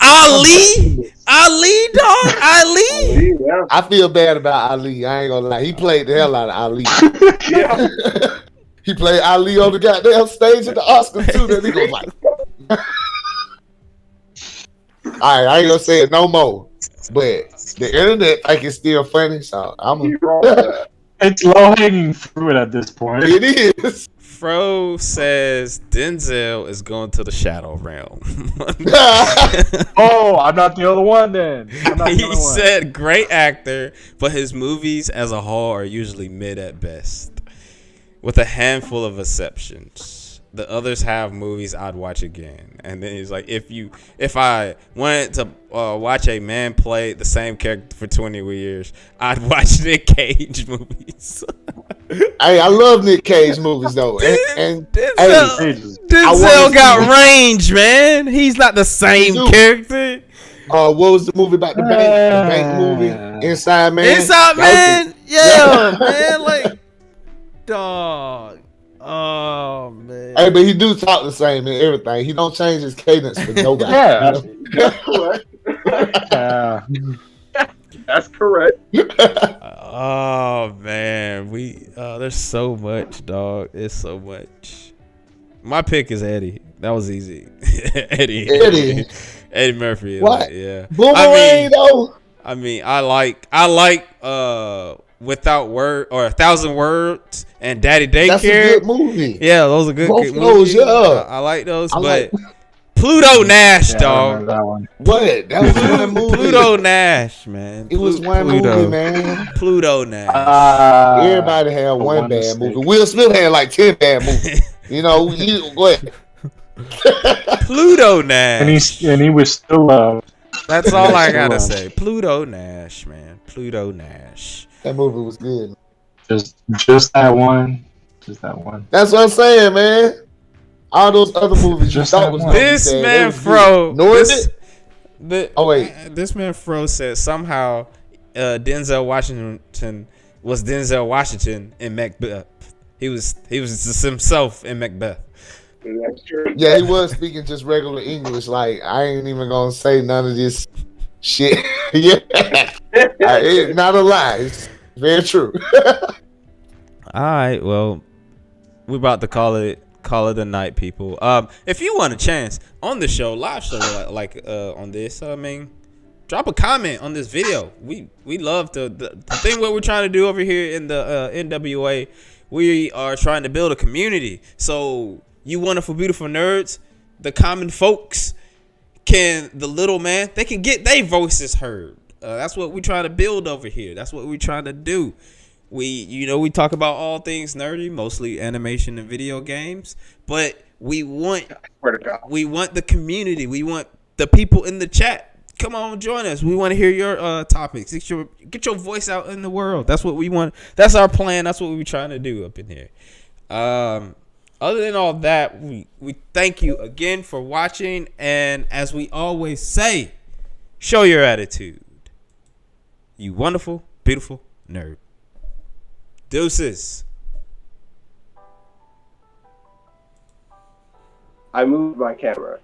S2: Ali, dog, Ali.
S3: Yeah.
S1: I feel bad about Ali. I ain't gonna lie. He played the hell out of Ali.
S3: Yeah.
S1: He played Ali on the goddamn stage at the Oscars too. That nigga was like, all right, I ain't gonna say it no more. But the internet think it's still funny, so I'm
S3: He wrong for that.
S4: It's low hanging fruit at this point.
S1: it is.
S2: Fro says Denzel is going to the shadow realm.
S4: Oh, I'm not the only one then. I'm not the
S2: He
S4: only one.
S2: said great actor, but his movies as a whole are usually mid at best, with a handful of exceptions. The others have movies I'd watch again. And then he's like, if I wanted to watch a man play the same character for 20 years, I'd watch Nick Cage movies.
S1: Hey, I love Nick Cage movies though, and
S2: Denzel got range, man. He's not the same character.
S1: What was the movie about the bank movie? Inside Man.
S2: Inside Man, yeah, man, like, dog. Oh man.
S1: Hey, but he do talk the same and everything. He don't change his cadence for nobody.
S4: Yeah.
S3: That's correct. That's correct.
S2: Oh man, there's so much, dog. It's so much. My pick is Eddie. That was easy. Eddie Murphy.
S1: What?
S2: Yeah.
S1: Boomerang though.
S2: I mean, I like Without Word or 1,000 Words and Daddy Daycare.
S1: That's a good movie.
S2: Yeah, those are good.
S1: Both
S2: good
S1: those,
S2: movies.
S1: yeah.
S2: I like those, but Pluto Nash,
S4: Yeah, I
S2: dog.
S4: remember that one.
S1: What? That was one movie.
S2: Pluto Nash, man.
S1: It was one
S2: Pluto.
S1: movie, man.
S2: Pluto Nash.
S1: Everybody had one bad
S4: mistake.
S1: movie. Will Smith had like 10 bad movies. You know, what?
S2: Pluto Nash.
S4: And he was still loved.
S2: That's all I gotta
S4: Pluto.
S2: say. Pluto Nash, man. Pluto Nash.
S1: That movie was good.
S4: Just that one. Just that one.
S1: That's what I'm saying, man. All those other movies you
S4: Just
S1: thought
S4: that
S1: was
S4: one.
S1: gonna be
S2: This
S1: bad,
S2: man
S1: they was
S2: Fro.
S1: good. Oh, wait.
S2: This man Fro said somehow Denzel Washington was Denzel Washington in Macbeth. He was just himself in Macbeth.
S3: That's true.
S1: Yeah, he was speaking just regular English. Like, I ain't even gonna say none of this shit. Yeah. It's not a lie. It's very true.
S2: All right, well, we're about to call it a night, people. If you want a chance on the show, live show, like on this, I mean, drop a comment on this video. We love the thing what we're trying to do over here in the N.W.A. We are trying to build a community. So you wonderful, beautiful nerds, the common folks, the little man, they can get their voices heard. That's what we're trying to build over here. That's what we're trying to do. We talk about all things nerdy, mostly animation and video games, but we want the community. We want the people in the chat. Come on, join us. We want to hear your topics. Get your voice out in the world. That's what we want. That's our plan. That's what we're trying to do up in here. Other than all that, we thank you again for watching, and as we always say, show your attitude. You wonderful, beautiful nerd. Deuces.
S3: I moved my camera.